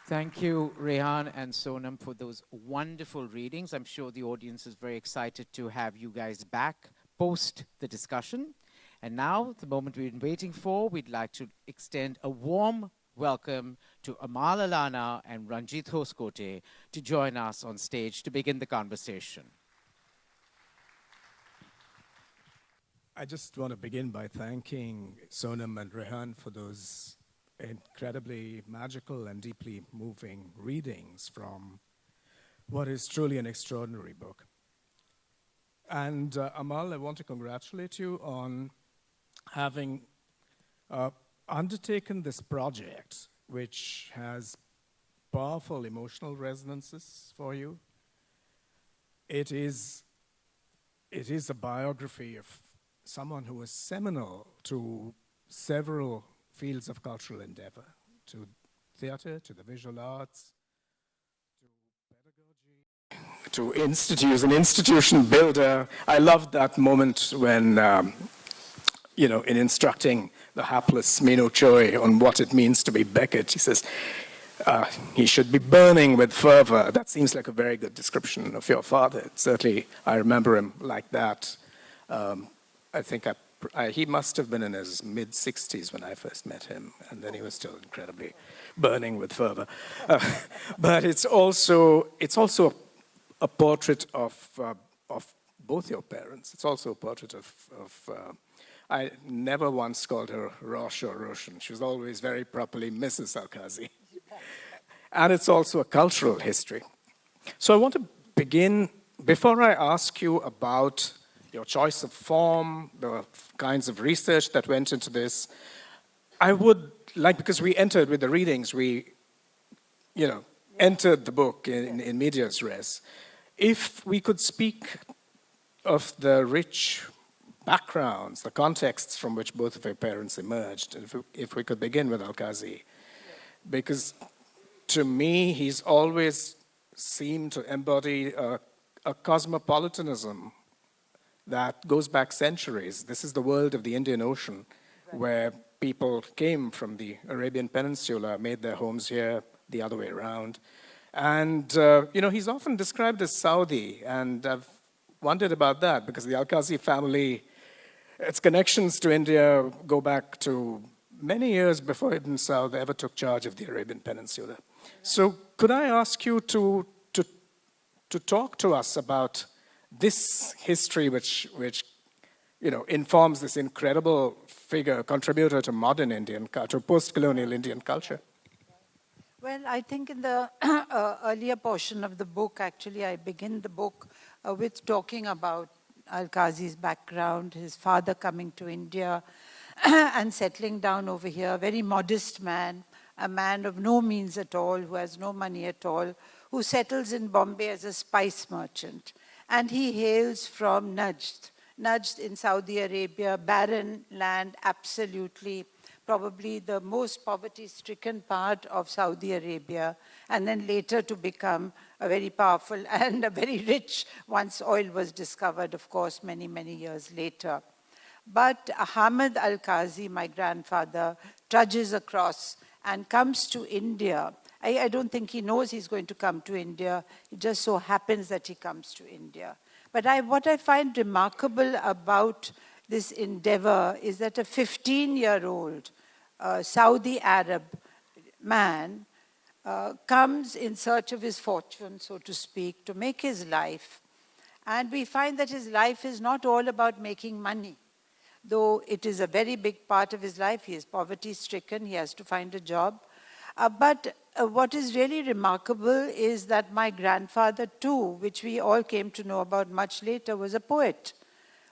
Thank you, Rehan and Sonam, for those wonderful readings. I'm sure the audience is very excited to have you guys back post the discussion. And now, the moment we've been waiting for, we'd like to extend a warm welcome to Amal Allana and Ranjit Hoskote to join us on stage to begin the conversation. I just want to begin by thanking Sonam and Rehan for those incredibly magical and deeply moving readings from what is truly an extraordinary book. And Amal, I want to congratulate you on having undertaken this project, which has powerful emotional resonances for you. It is a biography of someone who was seminal to several fields of cultural endeavor, to theater, to the visual arts, to pedagogy, to institutes, an institution builder. I loved that moment when, in instructing the hapless Mino Choi on what it means to be Beckett, he says, he should be burning with fervor. That seems like a very good description of your father. Certainly, I remember him like that. I think he must have been in his mid-60s when I first met him, and then he was still incredibly burning with fervor. But it's also a portrait of both your parents. It's also a portrait of I never once called her Rosh or Roshan. She was always very properly Mrs. Alkazi. And it's also a cultural history. So I want to begin, before I ask you about your choice of form, the kinds of research that went into this, I would like, because we entered with the readings, we, entered the book in medias res. If we could speak of the rich backgrounds, the contexts from which both of your parents emerged, if we could begin with Alkazi, because to me, he's always seemed to embody a cosmopolitanism that goes back centuries. This is the world of the Indian Ocean, where people came from the Arabian Peninsula, made their homes here, the other way around. And, he's often described as Saudi, and I've wondered about that, because the Alkazi family, its connections to India go back to many years before Ibn Saud ever took charge of the Arabian Peninsula. So could I ask you to talk to us about this history which informs this incredible figure, contributor to modern Indian culture, post-colonial Indian culture? Well, I think in the earlier portion of the book, actually, I begin the book with talking about Alkazi's background, his father coming to India and settling down over here, a very modest man, a man of no means at all, who has no money at all, who settles in Bombay as a spice merchant. And he hails from Najd in Saudi Arabia, barren land, absolutely, probably the most poverty-stricken part of Saudi Arabia, and then later to become a very powerful and a very rich, once oil was discovered, of course, many, many years later. But Hamid Alkazi, my grandfather, trudges across and comes to India. I don't think he knows he's going to come to India. It just so happens that he comes to India. But what I find remarkable about this endeavor is that a 15-year-old Saudi Arab man comes in search of his fortune, so to speak, to make his life. And we find that his life is not all about making money. Though it is a very big part of his life, he is poverty-stricken, he has to find a job. But what is really remarkable is that my grandfather too, which we all came to know about much later, was a poet,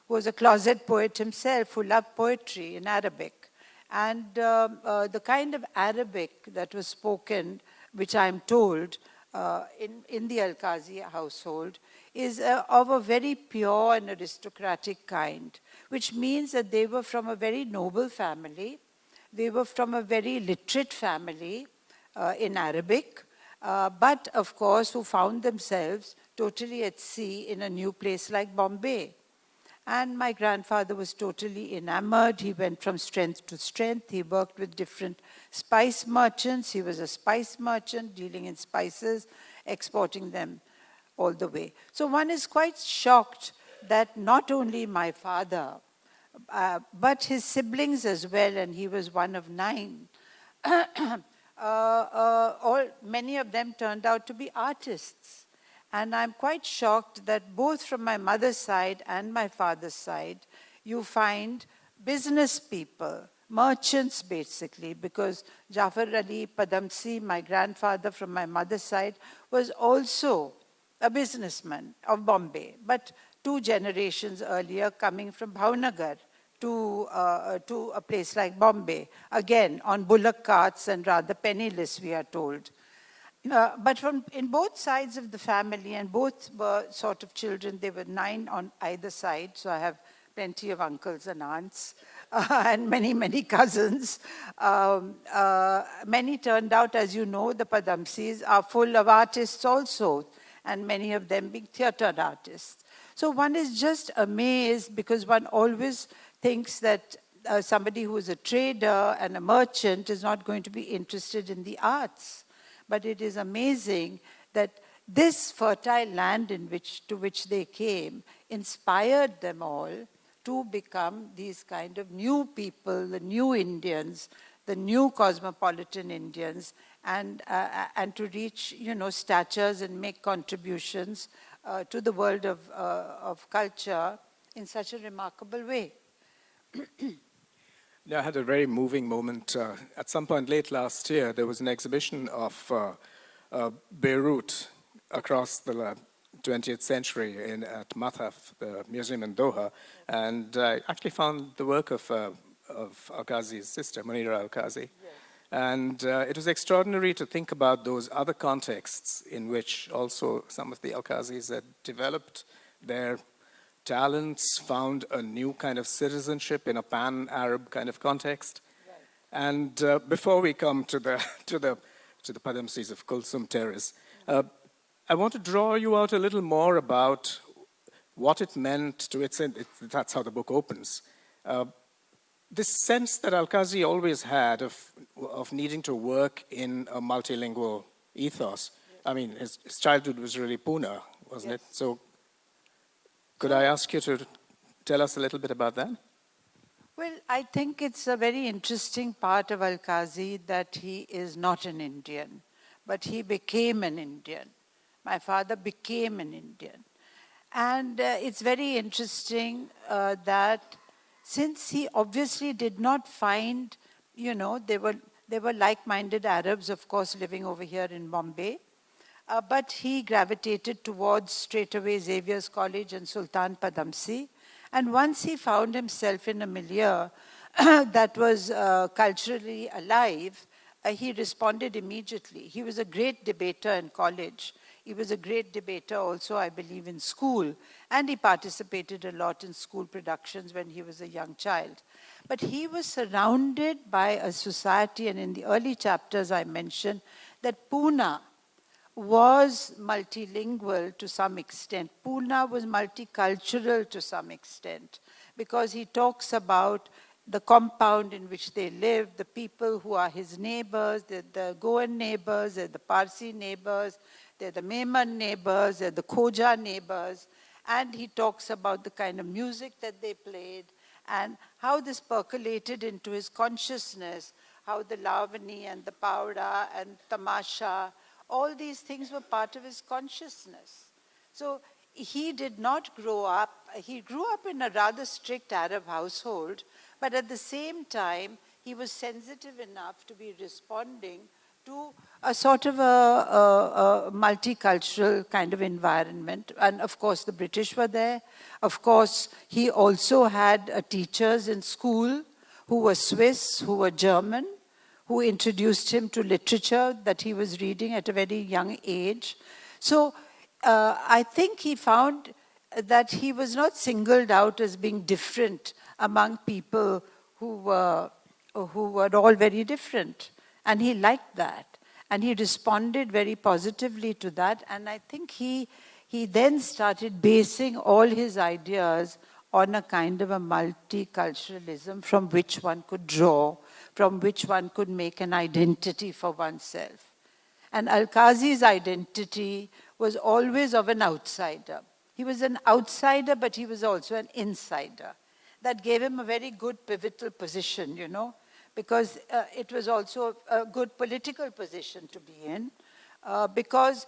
who was a closet poet himself, who loved poetry in Arabic. And the kind of Arabic that was spoken, which I'm told, in the Alkazi household is of a very pure and aristocratic kind, which means that they were from a very noble family. They were from a very literate family in Arabic, but of course who found themselves totally at sea in a new place like Bombay. And my grandfather was totally enamored. He went from strength to strength. He worked with different spice merchants. He was a spice merchant dealing in spices, exporting them all the way. So one is quite shocked that not only my father, but his siblings as well, and he was one of 9, many of them turned out to be artists. And I'm quite shocked that both from my mother's side and my father's side, you find business people, merchants basically, because Jafar Ali Padamsi, my grandfather from my mother's side, was also a businessman of Bombay, but 2 generations earlier coming from Bhavnagar to a place like Bombay, again on bullock carts and rather penniless, we are told. But in both sides of the family, and both were sort of children, there were 9 on either side, so I have plenty of uncles and aunts, and many, many cousins. Many turned out, as you know, the Padamsis are full of artists also, and many of them being theatre artists. So one is just amazed because one always thinks that somebody who is a trader and a merchant is not going to be interested in the arts. But it is amazing that this fertile land to which they came inspired them all to become these kind of new people, the new Indians, the new cosmopolitan Indians, and to reach, statures and make contributions to the world of culture in such a remarkable way. Yeah, I had a very moving moment. At some point late last year, there was an exhibition of Beirut across the 20th century at Mathaf, the museum in Doha, and I actually found the work of Alkazi's sister, Munira Alkazi. Yes. And it was extraordinary to think about those other contexts in which also some of the Alkazis had developed their talents, found a new kind of citizenship in a pan-Arab kind of context. Right. And before we come to the Padamsis of Kulsum Terrace, I want to draw you out a little more about what it meant to that's how the book opens. This sense that Alkazi always had of needing to work in a multilingual ethos. Yes. I mean, his childhood was really Pune, wasn't it? So could I ask you to tell us a little bit about that? Well, I think it's a very interesting part of Alkazi that he is not an Indian, but he became an Indian. My father became an Indian. And it's very interesting that since he obviously did not find, there were like-minded Arabs, of course, living over here in Bombay, but he gravitated towards straightaway Xavier's College and Sultan Padamsi. And once he found himself in a milieu that was culturally alive, he responded immediately. He was a great debater in college. He was a great debater also, I believe, in school. And he participated a lot in school productions when he was a young child. But he was surrounded by a society, and in the early chapters I mentioned that Pune was multilingual to some extent. Pune was multicultural to some extent, because he talks about the compound in which they live, the people who are his neighbors, the Goan neighbors, the Parsi neighbors, they're the Memon neighbors, they're the Khoja neighbors, and he talks about the kind of music that they played and how this percolated into his consciousness, how the Lavani and the Paura and Tamasha, all these things were part of his consciousness. So he did not grow up, he grew up in a rather strict Arab household, but at the same time, he was sensitive enough to be responding to a sort of a multicultural kind of environment. And of course, the British were there. Of course, he also had teachers in school who were Swiss, who were German, who introduced him to literature that he was reading at a very young age. So I think he found that he was not singled out as being different among people who were all very different. And he liked that. And he responded very positively to that. And I think he then started basing all his ideas on a kind of a multiculturalism from which one could draw, from which one could make an identity for oneself. And Alkazi's identity was always of an outsider. He was an outsider, but he was also an insider. That gave him a very good pivotal position, you know, because it was also a good political position to be in, because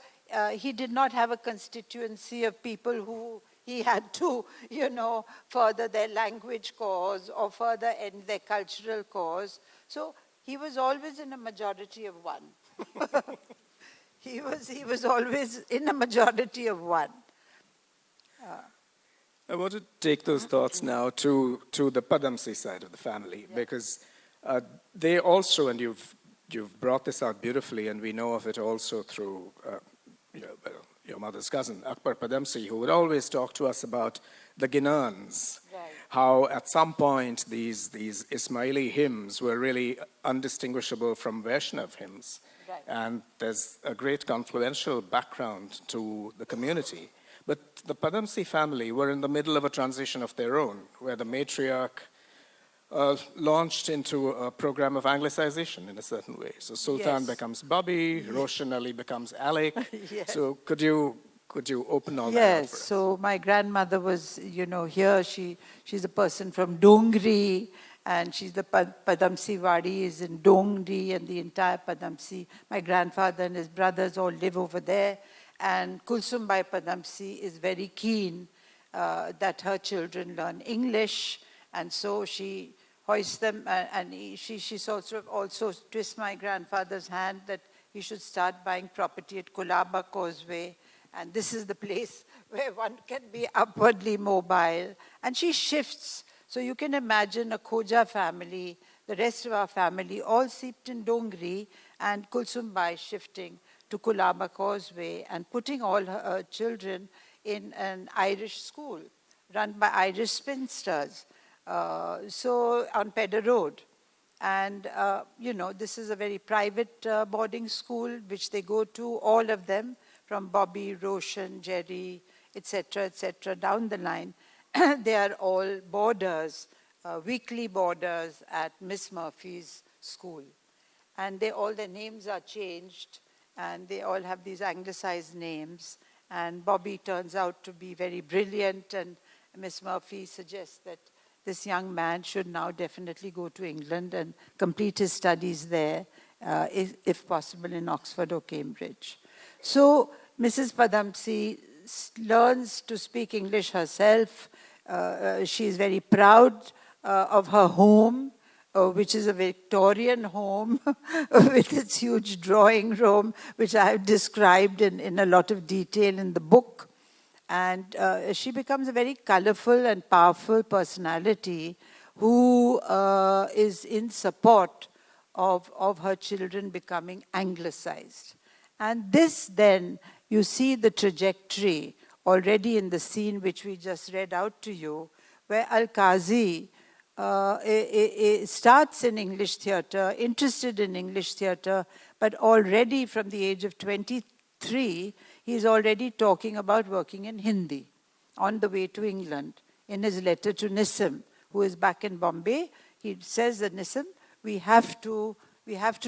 he did not have a constituency of people who he had to, you know, further their language cause or further end their cultural cause. So he was always in a majority of one. He was always in a majority of one. I want to take those thoughts now to the Padamsee side of the family, because they also, and you've brought this out beautifully, and we know of it also through your mother's cousin, Akbar Padamsee, who would always talk to us about the Ginans, how at some point these Ismaili hymns were really undistinguishable from Vaishnav hymns. Right. And there's a great confluential background to the community. But the Padamsee family were in the middle of a transition of their own, where the matriarch launched into a program of Anglicization in a certain way. So Sultan becomes Bobby, Roshan Ali becomes Alec. Yes. So could you open all that up for us? Yes, so my grandmother was, you know, here, she's a person from Dongri, and she's the Padamsee Wadi is in Dongri, and the entire Padamsee. My grandfather and his brothers all live over there. And Kulsumbai Padamsee is very keen that her children learn English, and so she hoists them, and she sort of also twists my grandfather's hand that he should start buying property at Colaba Causeway, and this is the place where one can be upwardly mobile. And she shifts. So you can imagine a Khoja family, the rest of our family, all seeped in Dongri, and Kulsumbai shifting to Colaba Causeway and putting all her children in an Irish school run by Irish spinsters, so on Pedder Road. And, you know, this is a very private boarding school which they go to, all of them, from Bobby, Roshan, Jerry, etc., down the line. They are all boarders, weekly boarders at Miss Murphy's school. And all their names are changed, and they all have these anglicized names. And Bobby turns out to be very brilliant, and Miss Murphy suggests that this young man should now definitely go to England and complete his studies there, if possible in Oxford or Cambridge. So Mrs. Padamsee learns to speak English herself. She is very proud of her home, which is a Victorian home with its huge drawing room, which I have described in a lot of detail in the book. And she becomes a very colorful and powerful personality who is in support of her children becoming anglicized. And this then, you see the trajectory already in the scene which we just read out to you, where Alkazi starts in English theatre, interested in English theatre, but already from the age of 23, he's already talking about working in Hindi on the way to England. In his letter to Nissim, who is back in Bombay, he says that, Nissim, we have to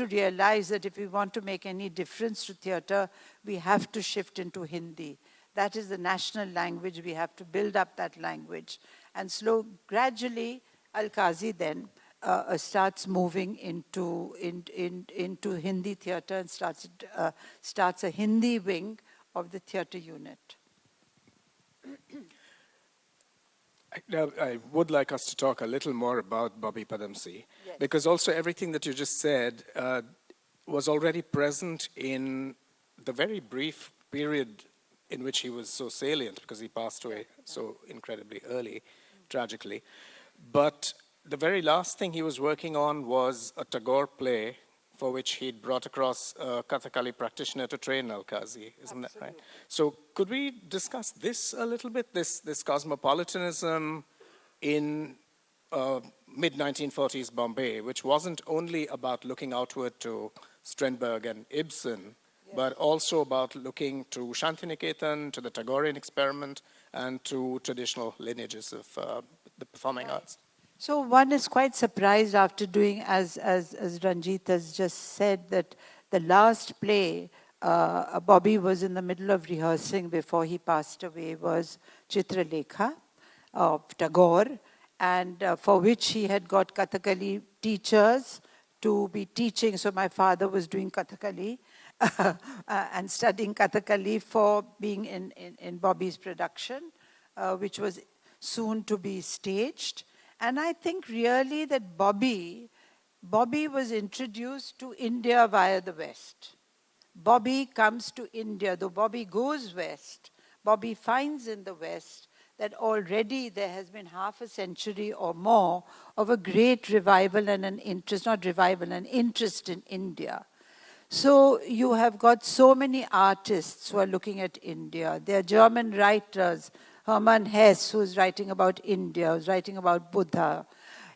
realize that if we want to make any difference to theatre, we have to shift into Hindi. That is the national language. We have to build up that language. And gradually, Alkazi then starts moving into Hindi theatre and starts a Hindi wing of the theatre unit. I would like us to talk a little more about Bobby Padamsee, yes, because also everything that you just said was already present in the very brief period in which he was so salient, because he passed away so incredibly early, tragically. But the very last thing he was working on was a Tagore play for which he'd brought across a Kathakali practitioner to train Alkazi, isn't that right? So could we discuss this a little bit, this cosmopolitanism in mid-1940s Bombay, which wasn't only about looking outward to Strindberg and Ibsen, but also about looking to Shantiniketan, to the Tagorean experiment, and to traditional lineages of the performing arts. So one is quite surprised after doing, as Ranjit has just said, that the last play Bobby was in the middle of rehearsing before he passed away was Chitralekha of Tagore, and for which he had got Kathakali teachers to be teaching. So my father was doing Kathakali and studying Kathakali for being in Bobby's production, which was soon to be staged. And I think really that Bobby was introduced to India via the West. Bobby comes to India, though Bobby goes west, Bobby finds in the West that already there has been half a century or more of a great revival and an interest, not revival, an interest in India. So you have got so many artists who are looking at India. There are German writers, Hermann Hesse, who's writing about India, who's writing about Buddha.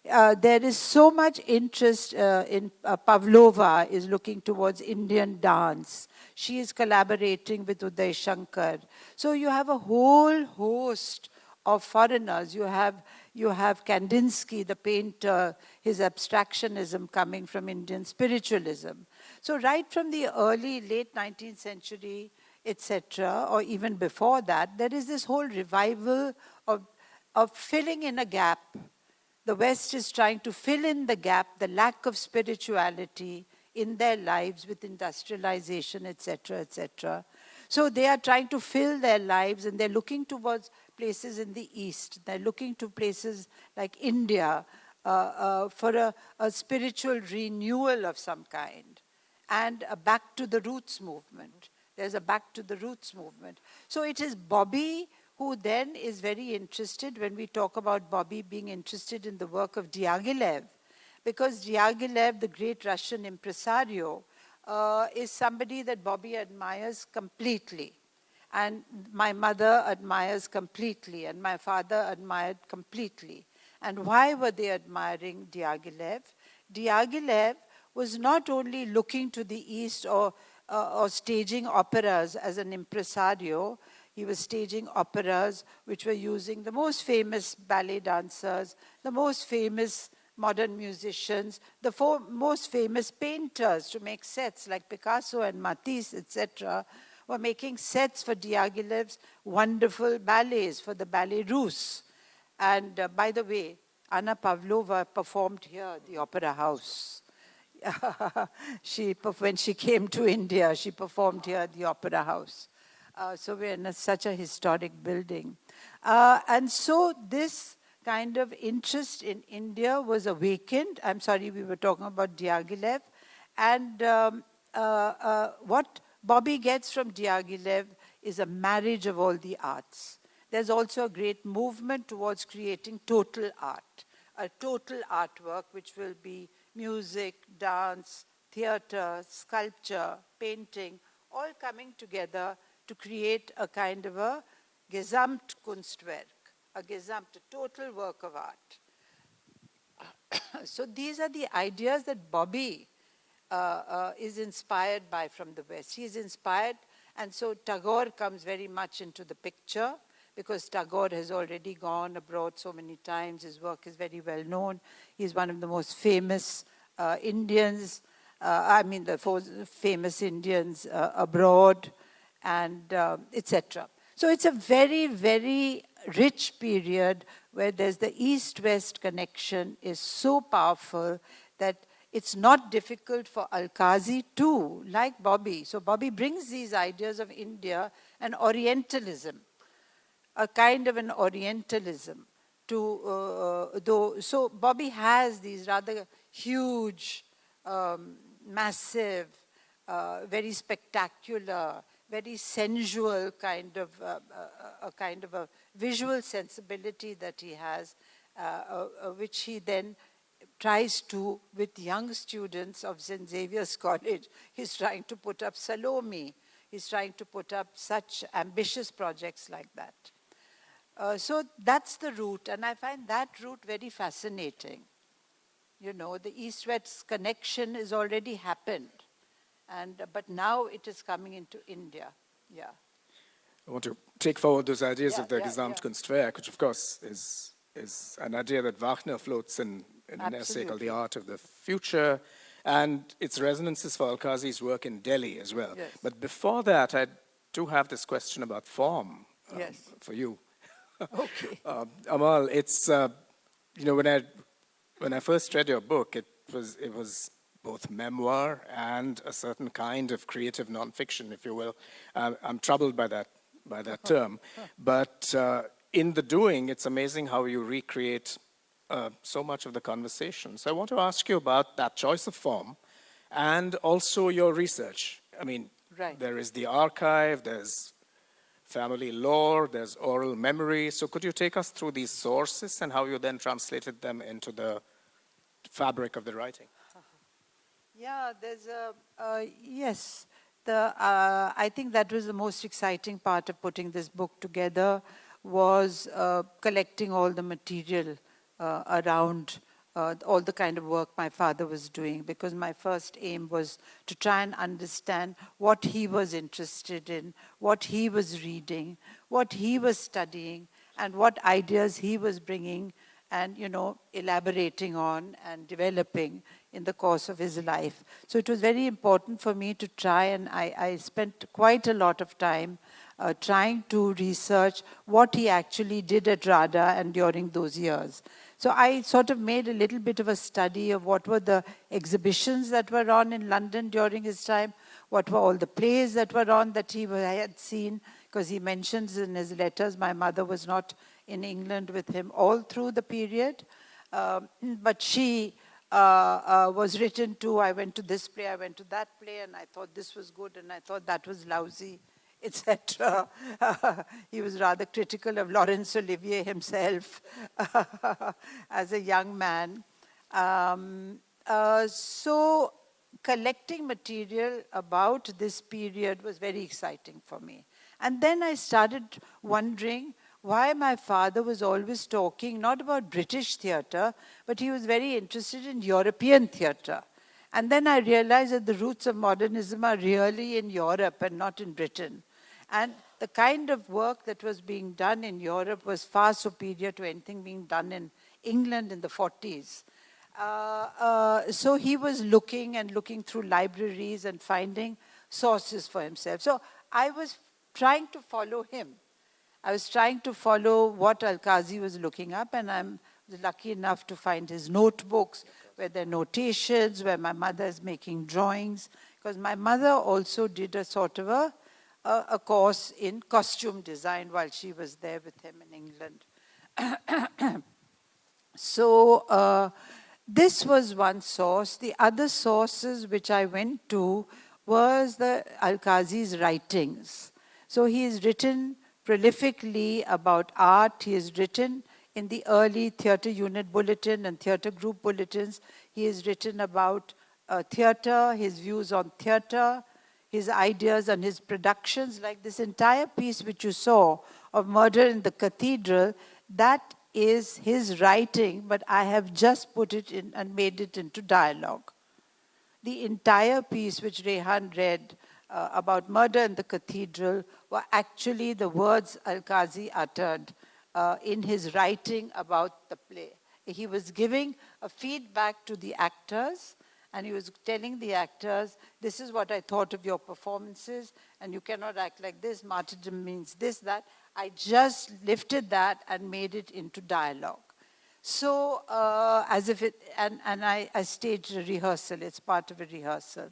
There is so much interest in Pavlova is looking towards Indian dance. She is collaborating with Uday Shankar. So you have a whole host of foreigners. You have Kandinsky, the painter, his abstractionism coming from Indian spiritualism. So right from the late 19th century, etc., or even before that, there is this whole revival of filling in a gap. The West is trying to fill in the gap, the lack of spirituality in their lives with industrialization, etc., etc. So they are trying to fill their lives, and they're looking towards places in the East. They're looking to places like India for a spiritual renewal of some kind, and a back to the roots movement. There's a back to the roots movement. So it is Bobby who then is very interested, when we talk about Bobby being interested in the work of Diaghilev, because Diaghilev, the great Russian impresario, is somebody that Bobby admires completely. And my mother admires completely, and my father admired completely. And why were they admiring Diaghilev? Diaghilev was not only looking to the East or staging operas as an impresario. He was staging operas which were using the most famous ballet dancers, the most famous modern musicians, the most famous painters to make sets like Picasso and Matisse, etc., were making sets for Diaghilev's wonderful ballets, for the Ballet Russe. And by the way, Anna Pavlova performed here, the Opera House. When she came to India, she performed here at the Opera House. So we're in such a historic building. And so this kind of interest in India was awakened. I'm sorry, we were talking about Diaghilev. And what Bobby gets from Diaghilev is a marriage of all the arts. There's also a great movement towards creating total art, a total artwork which will be music, dance, theater, sculpture, painting, all coming together to create a kind of a Gesamtkunstwerk, a total work of art. So these are the ideas that Bobby is inspired by from the West. He's inspired, and so Tagore comes very much into the picture, because Tagore has already gone abroad so many times. His work is very well known. He's one of the most famous Indians, the famous Indians abroad, and etc. So it's a very, very rich period where there's the East-West connection is so powerful that it's not difficult for Alkazi too, like Bobby. So Bobby brings these ideas of India and Orientalism, a kind of an Orientalism so Bobby has these rather huge, massive, very spectacular, very sensual kind of a visual sensibility that he has, which he then tries to, with young students of St. Xavier's College, he's trying to put up Salome. He's trying to put up such ambitious projects like that. So that's the route, and I find that route very fascinating. You know, the East-West connection has already happened, but now it is coming into India. Yeah. I want to take forward those ideas of the Gesamtkunstwerk, which of course is an idea that Wagner floats in an essay called The Art of the Future, and its resonances for Alkazi's work in Delhi as well. Yes. But before that, I do have this question about form for you. Okay. Amal, it's, you know, when I first read your book, it was both memoir and a certain kind of creative nonfiction, if you will. I'm troubled by that term. But in the doing, it's amazing how you recreate so much of the conversation. So I want to ask you about that choice of form and also your research. I mean, there is the archive, there's family lore, there's oral memory. So could you take us through these sources and how you then translated them into the fabric of the writing? Yeah, there's yes. I think that was the most exciting part of putting this book together, was collecting all the material around all the kind of work my father was doing, because my first aim was to try and understand what he was interested in, what he was reading, what he was studying, and what ideas he was bringing and, you know, elaborating on and developing in the course of his life. So it was very important for me to try, and I spent quite a lot of time trying to research what he actually did at RADA and during those years. So I sort of made a little bit of a study of what were the exhibitions that were on in London during his time, what were all the plays that were on that he had seen, because he mentions in his letters my mother was not in England with him all through the period, but she was written to, I went to this play, I went to that play, and I thought this was good, and I thought that was lousy, etc. He was rather critical of Laurence Olivier himself as a young man. So collecting material about this period was very exciting for me. And then I started wondering why my father was always talking not about British theatre, but he was very interested in European theatre. And then I realized that the roots of modernism are really in Europe and not in Britain. And the kind of work that was being done in Europe was far superior to anything being done in England in the 40s. So he was looking through libraries and finding sources for himself. So I was trying to follow him. I was trying to follow what Alkazi was looking up, and I'm lucky enough to find his notebooks, where there are notations, where my mother is making drawings, because my mother also did a sort of a course in costume design while she was there with him in England. So this was one source. The other sources which I went to was the Alkazi's writings. So he has written prolifically about art. He has written in the early theatre unit bulletin and theatre group bulletins. He has written about theatre, his views on theatre, his ideas and his productions, like this entire piece which you saw of Murder in the Cathedral, that is his writing, but I have just put it in and made it into dialogue. The entire piece which Rehan read about Murder in the Cathedral were actually the words Alkazi uttered in his writing about the play. He was giving a feedback to the actors, and he was telling the actors, this is what I thought of your performances, and you cannot act like this, martyrdom means this, that. I just lifted that and made it into dialogue. So, as if it, and I staged a rehearsal, it's part of a rehearsal.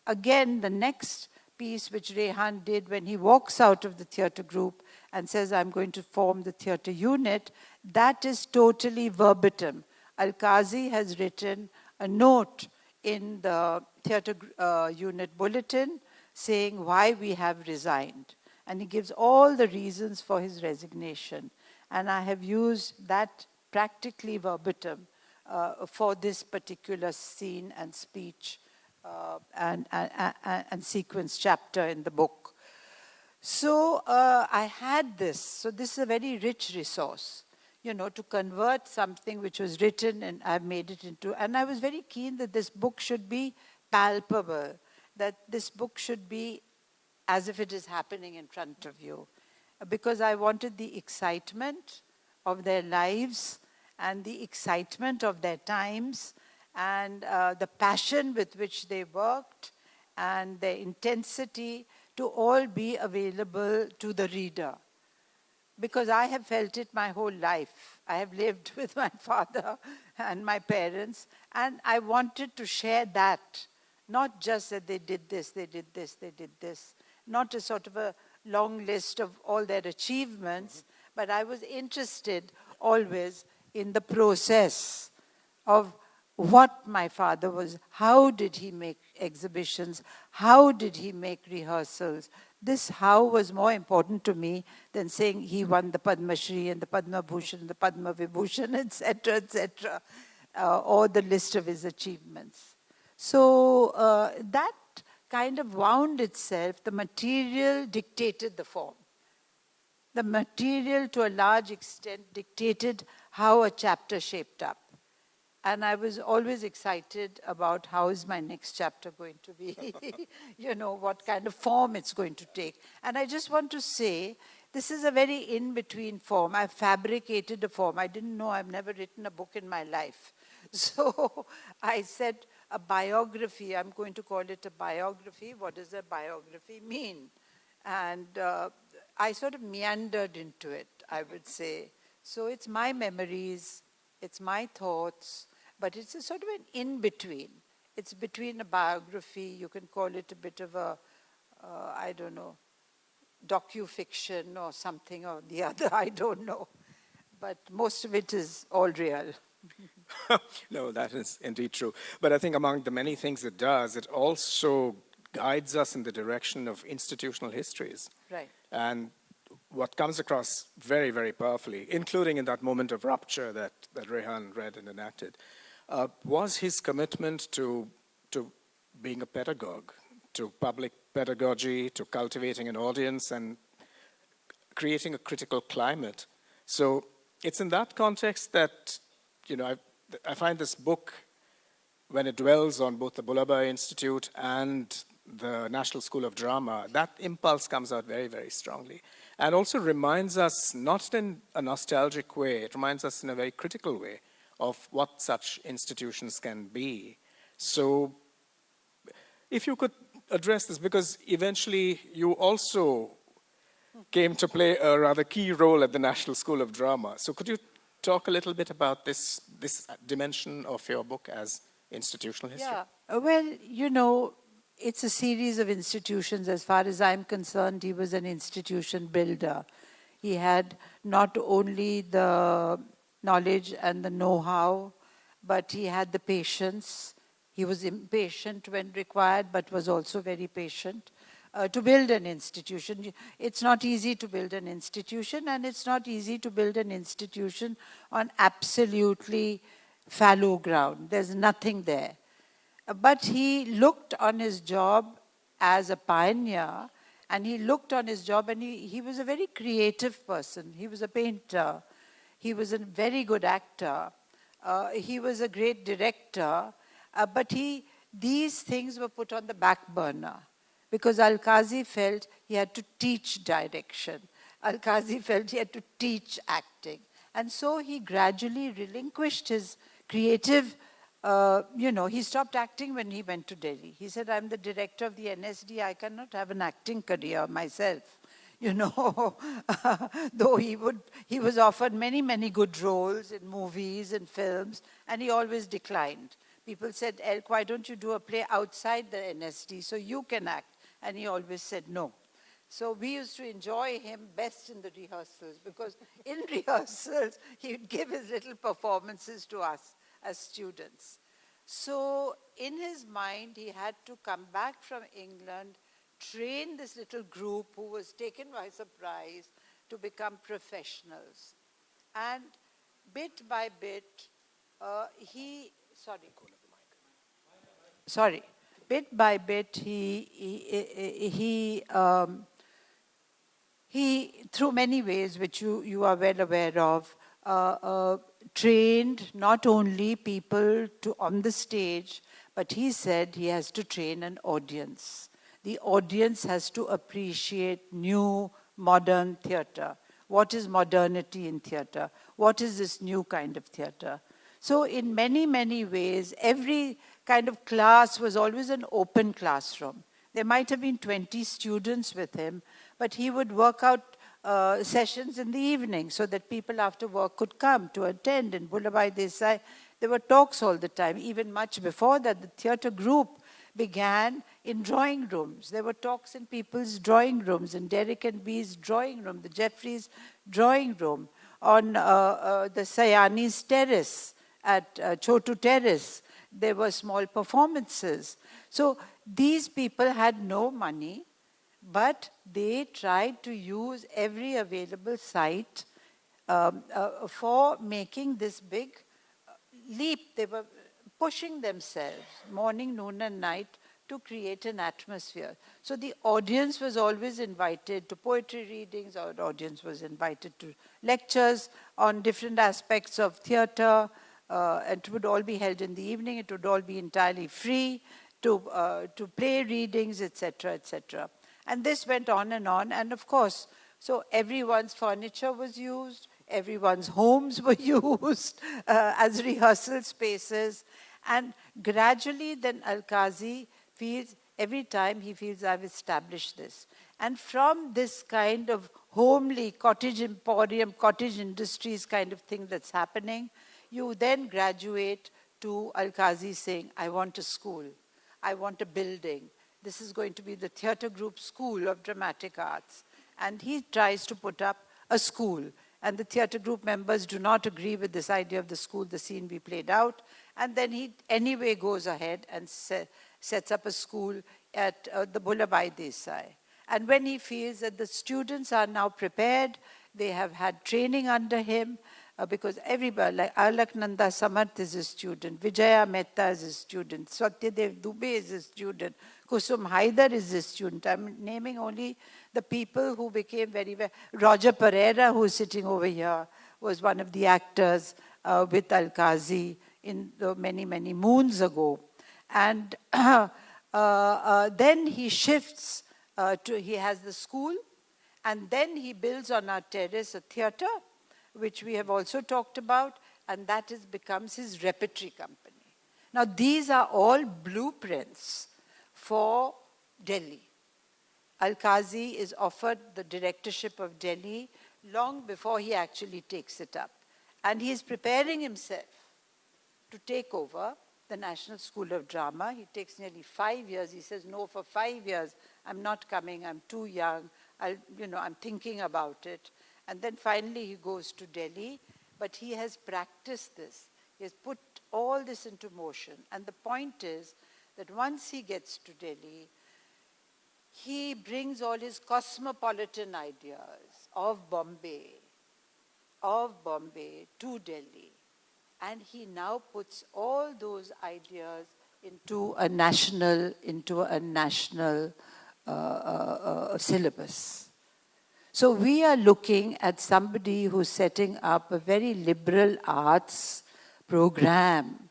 Again, the next piece which Rehan did when he walks out of the theatre group and says, I'm going to form the theatre unit, that is totally verbatim. Alkazi has written a note in the theatre unit bulletin saying why we have resigned. And he gives all the reasons for his resignation. And I have used that practically verbatim for this particular scene and speech and sequence chapter in the book. So I had this. So this is a very rich resource, you know, to convert something which was written and I've made it into. And I was very keen that this book should be palpable, that this book should be as if it is happening in front of you. Because I wanted the excitement of their lives and the excitement of their times and the passion with which they worked and their intensity to all be available to the reader. Because I have felt it my whole life. I have lived with my father and my parents, and I wanted to share that. Not just that they did this, they did this, they did this. Not a sort of a long list of all their achievements, but I was interested always in the process of what my father was, how did he make exhibitions, how did he make rehearsals. This how was more important to me than saying he won the Padma Shri and the Padma Bhushan and the Padma Vibhushan, etc., or the list of his achievements. So that kind of wound itself. The material dictated the form. The material, to a large extent, dictated how a chapter shaped up. And I was always excited about how is my next chapter going to be, you know, what kind of form it's going to take. And I just want to say, this is a very in-between form. I've fabricated a form. I didn't know, I've never written a book in my life. So I said a biography, I'm going to call it a biography. What does a biography mean? And I sort of meandered into it, I would say. So it's my memories, it's my thoughts, but it's a sort of an in-between. It's between a biography, you can call it a bit of a, I don't know, docu-fiction or something or the other, I don't know. But most of it is all real. No, that is indeed true. But I think among the many things it does, it also guides us in the direction of institutional histories. Right. And what comes across very, very powerfully, including in that moment of rupture that Rehan read and enacted, was his commitment to being a pedagogue, to public pedagogy, to cultivating an audience and creating a critical climate. So it's in that context that, you know, I find this book, when it dwells on both the Bullabhai Institute and the National School of Drama, that impulse comes out very, very strongly. And also reminds us, not in a nostalgic way, it reminds us in a very critical way of what such institutions can be. So if you could address this, because eventually you also came to play a rather key role at the National School of Drama. So could you talk a little bit about this dimension of your book as institutional history? Yeah, well, you know, it's a series of institutions. As far as I'm concerned, he was an institution builder. He had not only the knowledge and the know-how, but he had the patience. He was impatient when required, but was also very patient to build an institution. It's not easy to build an institution, and it's not easy to build an institution on absolutely fallow ground. There's nothing there. But he looked on his job as a pioneer, and he looked on his job, and he was a very creative person. He was a painter. He was a very good actor. He was a great director. But these things were put on the back burner because Alkazi felt he had to teach direction. Alkazi felt he had to teach acting. And so he gradually relinquished his creative, he stopped acting when he went to Delhi. He said, I'm the director of the NSD, I cannot have an acting career myself. Though he was offered many, many good roles in movies and films, and he always declined. People said, Elk, why don't you do a play outside the NSD so you can act? And he always said no. So we used to enjoy him best in the rehearsals, because in rehearsals, he would give his little performances to us as students. So in his mind, he had to come back from England, train this little group who was taken by surprise to become professionals. And bit by bit, Sorry, bit by bit, he, through many ways, which you are well aware of, trained not only people on the stage, but he said he has to train an audience. The audience has to appreciate new, modern theatre. What is modernity in theatre? What is this new kind of theatre? So in many, many ways, every kind of class was always an open classroom. There might have been 20 students with him, but he would work out sessions in the evening so that people after work could come to attend. In Bombay, there were talks all the time. Even much before that, the theatre group began in drawing rooms. There were talks in people's drawing rooms, in Derek and B's drawing room, the Jeffries drawing room, on the Sayani's terrace at Chotu Terrace. There were small performances. So these people had no money, but they tried to use every available site for making this big leap. They were pushing themselves morning, noon, and night to create an atmosphere. So the audience was always invited to poetry readings, or audience was invited to lectures on different aspects of theatre. It would all be held in the evening. It would all be entirely free to play readings, etc., etc. And this went on, and of course, so everyone's furniture was used, everyone's homes were used as rehearsal spaces, and gradually then Alkazi feels, every time he feels, I've established this. And from this kind of homely cottage emporium, cottage industries kind of thing that's happening, you then graduate to Alkazi saying, I want a school, I want a building. This is going to be the theatre group school of dramatic arts. And he tries to put up a school. And the theatre group members do not agree with this idea of the school, the scene we played out. And then he anyway goes ahead and sets up a school at the Bombay Desai. And when he feels that the students are now prepared, they have had training under him, because everybody, like Alaknanda Samarth is a student, Vijaya Mehta is a student, Satyadev Dubey is a student, Kusum Haidar is a student. I'm naming only the people who became very well. Roger Pereira, who's sitting over here, was one of the actors with Alkazi in the many, many moons ago. And then he shifts he has the school, and then he builds on our terrace a theatre, which we have also talked about, and that becomes his repertory company. Now, these are all blueprints for Delhi. Alkazi is offered the directorship of Delhi long before he actually takes it up. And he is preparing himself to take over the National School of Drama. He takes nearly 5 years. He says, no, for 5 years, I'm not coming, I'm too young, I'm thinking about it. And then finally he goes to Delhi, but he has practiced this. He has put all this into motion. And the point is that once he gets to Delhi, he brings all his cosmopolitan ideas of Bombay to Delhi. And he now puts all those ideas into a national syllabus. So we are looking at somebody who's setting up a very liberal arts program.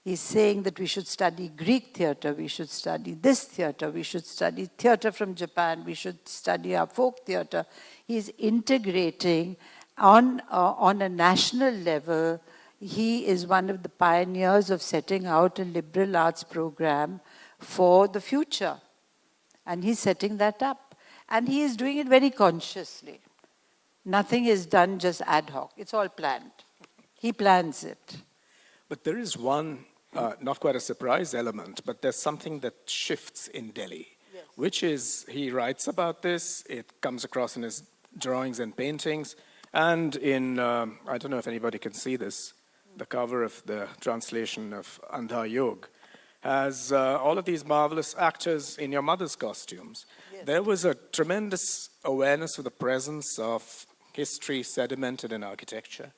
He's saying that we should study Greek theatre, we should study this theatre, we should study theatre from Japan, we should study our folk theatre. He's integrating on a national level. He is one of the pioneers of setting out a liberal arts program for the future. And he's setting that up. And he is doing it very consciously. Nothing is done just ad hoc. It's all planned. He plans it. But there is one, not quite a surprise element, but there's something that shifts in Delhi, yes, which is, he writes about this, it comes across in his drawings and paintings, and in, I don't know if anybody can see this, the cover of the translation of Andha Yog has all of these marvelous actors in your mother's costumes. Yes. There was a tremendous awareness of the presence of history sedimented in architecture.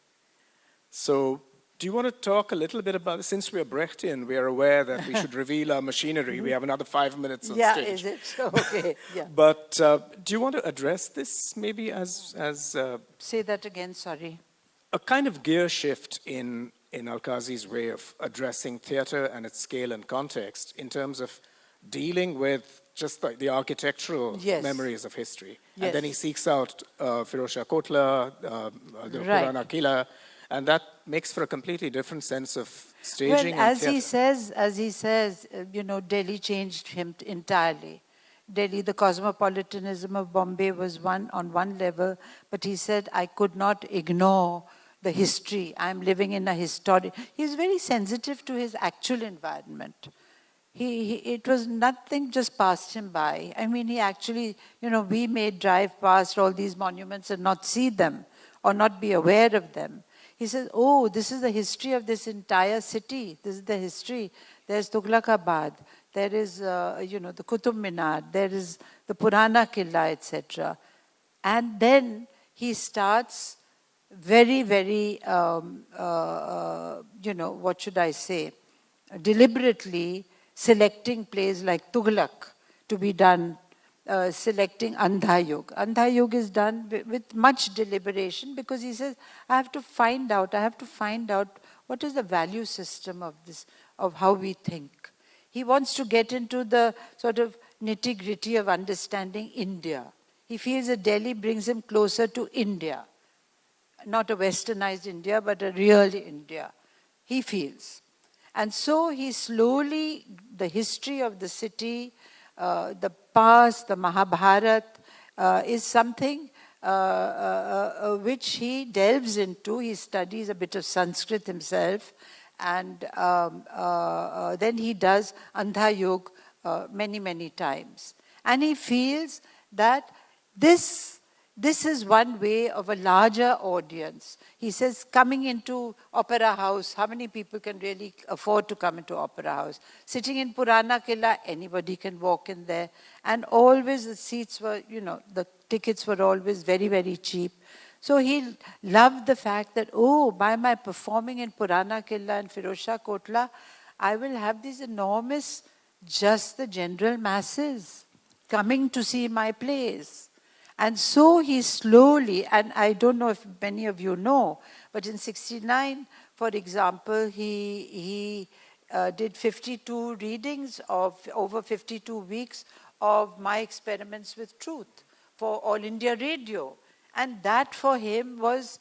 So Do you want to talk a little bit about, since we're Brechtian, we are aware that we should reveal our machinery. We have another 5 minutes on Yeah, stage. is it? Okay, yeah. But do you want to address this maybe as Say that again, sorry. a kind of gear shift in Alkazi's way of addressing theatre and its scale and context in terms of dealing with just the architectural Yes. memories of history? Yes. And then he seeks out Firozshah Kotla, the Right. Purana Kila, and that makes for a completely different sense of staging Well, and as he says, Delhi changed him entirely. Delhi, the cosmopolitanism of Bombay was on one level, but he said, I could not ignore the history. I'm living in a historic. He's very sensitive to his actual environment. It was nothing just passed him by. I mean, he actually, we may drive past all these monuments and not see them or not be aware of them. He says, oh, this is the history of this entire city. This is the history. There's Tughlaqabad. There is, the Qutub Minar. There is the Purana Killa, etc. And then he starts very, very, what should I say, deliberately selecting plays like Tughlaq to be done, selecting Andha Yug. Andha Yug is done with much deliberation because he says, I have to find out what is the value system of this, of how we think. He wants to get into the sort of nitty-gritty of understanding India. He feels that Delhi brings him closer to India. Not a westernized India, but a real India, he feels. And so he slowly, the history of the city, the past, the Mahabharat, is something which he delves into. He studies a bit of Sanskrit himself, and then he does Andha Yug many, many times. And he feels that this is one way of a larger audience. He says, coming into Opera House, how many people can really afford to come into Opera House? Sitting in Purana Killa, anybody can walk in there. And always the seats were, the tickets were always very, very cheap. So he loved the fact that, by my performing in Purana Killa and Firozshah Kotla, I will have these enormous, just the general masses coming to see my plays. And so he slowly, and I don't know if many of you know, but in 1969, for example, he did 52 readings of over 52 weeks of My Experiments with Truth for All India Radio. And that for him was,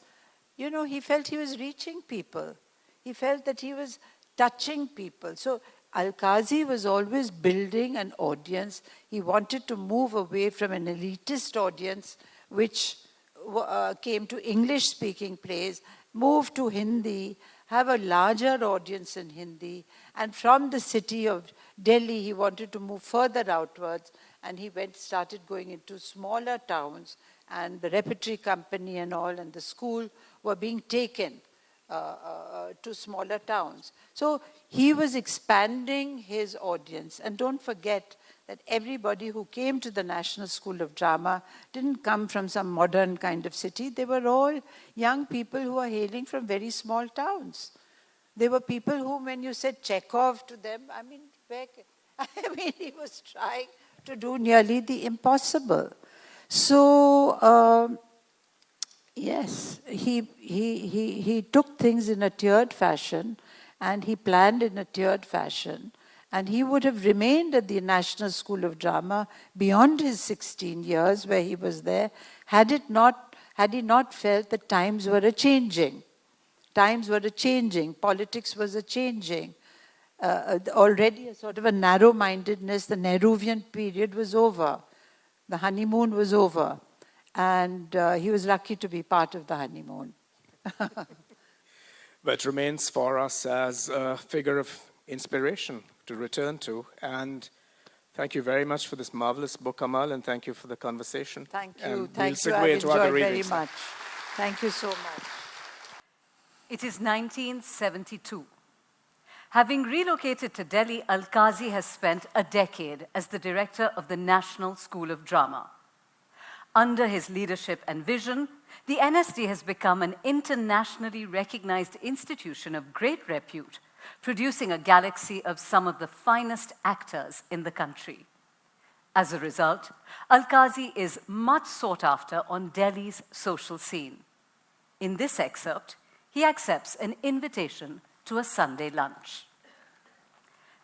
he felt he was reaching people. He felt that he was touching people. So Alkazi was always building an audience. He wanted to move away from an elitist audience, which came to English-speaking plays, move to Hindi, have a larger audience in Hindi. And from the city of Delhi, he wanted to move further outwards. And he started going into smaller towns. And the repertory company and all, and the school were being taken to smaller towns. So he was expanding his audience. And don't forget that everybody who came to the National School of Drama didn't come from some modern kind of city. They were all young people who are hailing from very small towns. They were people who, when you said Chekhov to them, he was trying to do nearly the impossible. So, yes, he took things in a tiered fashion, and he planned in a tiered fashion, and he would have remained at the National School of Drama beyond his 16 years where he was there, had he not felt that times were a-changing. Times were a-changing, politics was a-changing. Already a sort of a narrow-mindedness, the Nehruvian period was over. The honeymoon was over. And he was lucky to be part of the honeymoon. But remains for us as a figure of inspiration to return to. And thank you very much for this marvelous book, Amal, and thank you for the conversation. Thank you. And Thank we'll you. segue I've into other enjoyed very readings. much. Thank you so much. It is 1972. Having relocated to Delhi, Alkazi has spent a decade as the director of the National School of Drama. Under his leadership and vision, the NSD has become an internationally recognized institution of great repute, producing a galaxy of some of the finest actors in the country. As a result, Alkazi is much sought after on Delhi's social scene. In this excerpt, he accepts an invitation to a Sunday lunch.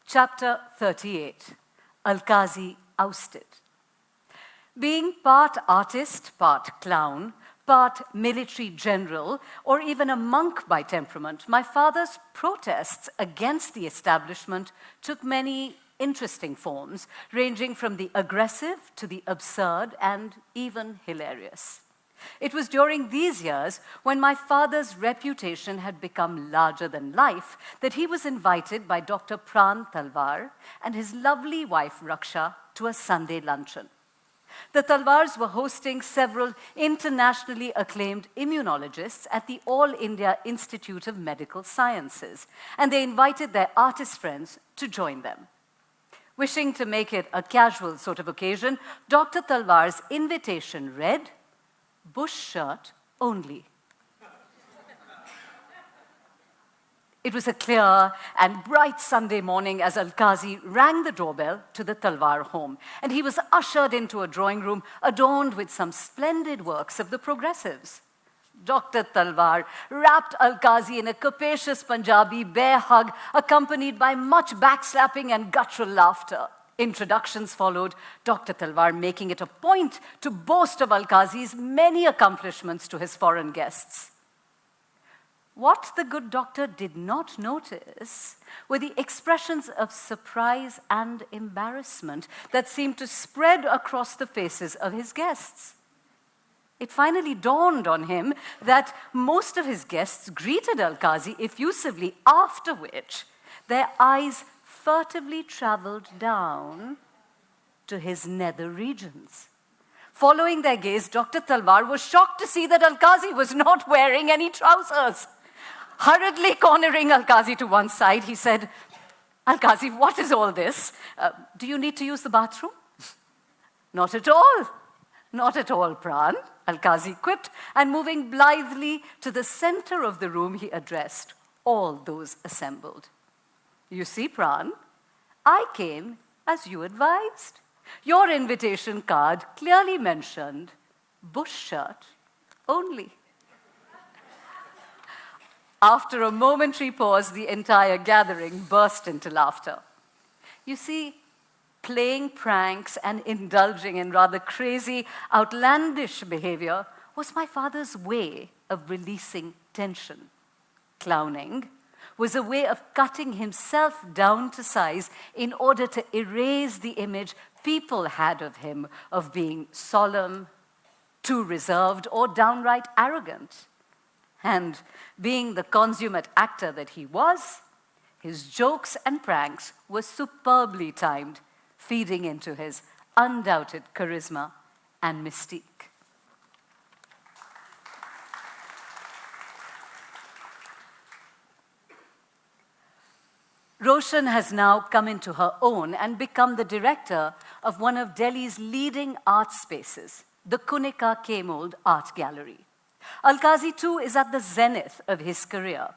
Chapter 38, Alkazi ousted. Being part artist, part clown, part military general, or even a monk by temperament, my father's protests against the establishment took many interesting forms, ranging from the aggressive to the absurd and even hilarious. It was during these years, when my father's reputation had become larger than life, that he was invited by Dr. Pran Talwar and his lovely wife Raksha to a Sunday luncheon. The Talwars were hosting several internationally acclaimed immunologists at the All India Institute of Medical Sciences, and they invited their artist friends to join them. Wishing to make it a casual sort of occasion, Dr. Talwar's invitation read, "Bush shirt only." It was a clear and bright Sunday morning as Alkazi rang the doorbell to the Talwar home, and he was ushered into a drawing room adorned with some splendid works of the progressives. Dr. Talwar wrapped Alkazi in a capacious Punjabi bear hug, accompanied by much backslapping and guttural laughter. Introductions followed, Dr. Talwar making it a point to boast of Alkazi's many accomplishments to his foreign guests. What the good doctor did not notice were the expressions of surprise and embarrassment that seemed to spread across the faces of his guests. It finally dawned on him that most of his guests greeted Alkazi effusively, after which their eyes furtively traveled down to his nether regions. Following their gaze, Dr. Talwar was shocked to see that Alkazi was not wearing any trousers. Hurriedly cornering Alkazi to one side, he said, "Alkazi, what is all this? Do you need to use the bathroom?" "Not at all. Not at all, Pran," Alkazi quipped, and moving blithely to the center of the room, he addressed all those assembled. "You see, Pran, I came as you advised. Your invitation card clearly mentioned bush shirt only." After a momentary pause, the entire gathering burst into laughter. You see, playing pranks and indulging in rather crazy, outlandish behavior was my father's way of releasing tension. Clowning was a way of cutting himself down to size in order to erase the image people had of him of being solemn, too reserved, or downright arrogant. And being the consummate actor that he was, his jokes and pranks were superbly timed, feeding into his undoubted charisma and mystique. Roshan has now come into her own and become the director of one of Delhi's leading art spaces, the Kunika K-Mold Art Gallery. Alkazi, too, is at the zenith of his career.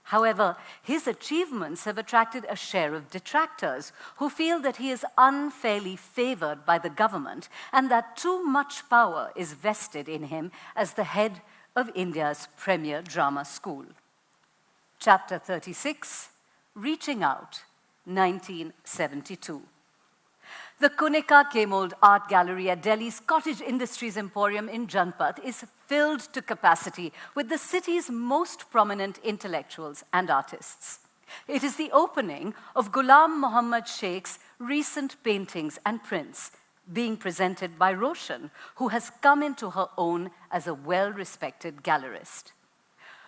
However, his achievements have attracted a share of detractors who feel that he is unfairly favored by the government and that too much power is vested in him as the head of India's premier drama school. Chapter 36, Reaching Out, 1972. The Kunika K-Mold Art Gallery at Delhi's Cottage Industries Emporium in Janpath is filled to capacity with the city's most prominent intellectuals and artists. It is the opening of Ghulam Muhammad Sheikh's recent paintings and prints being presented by Roshan, who has come into her own as a well-respected gallerist.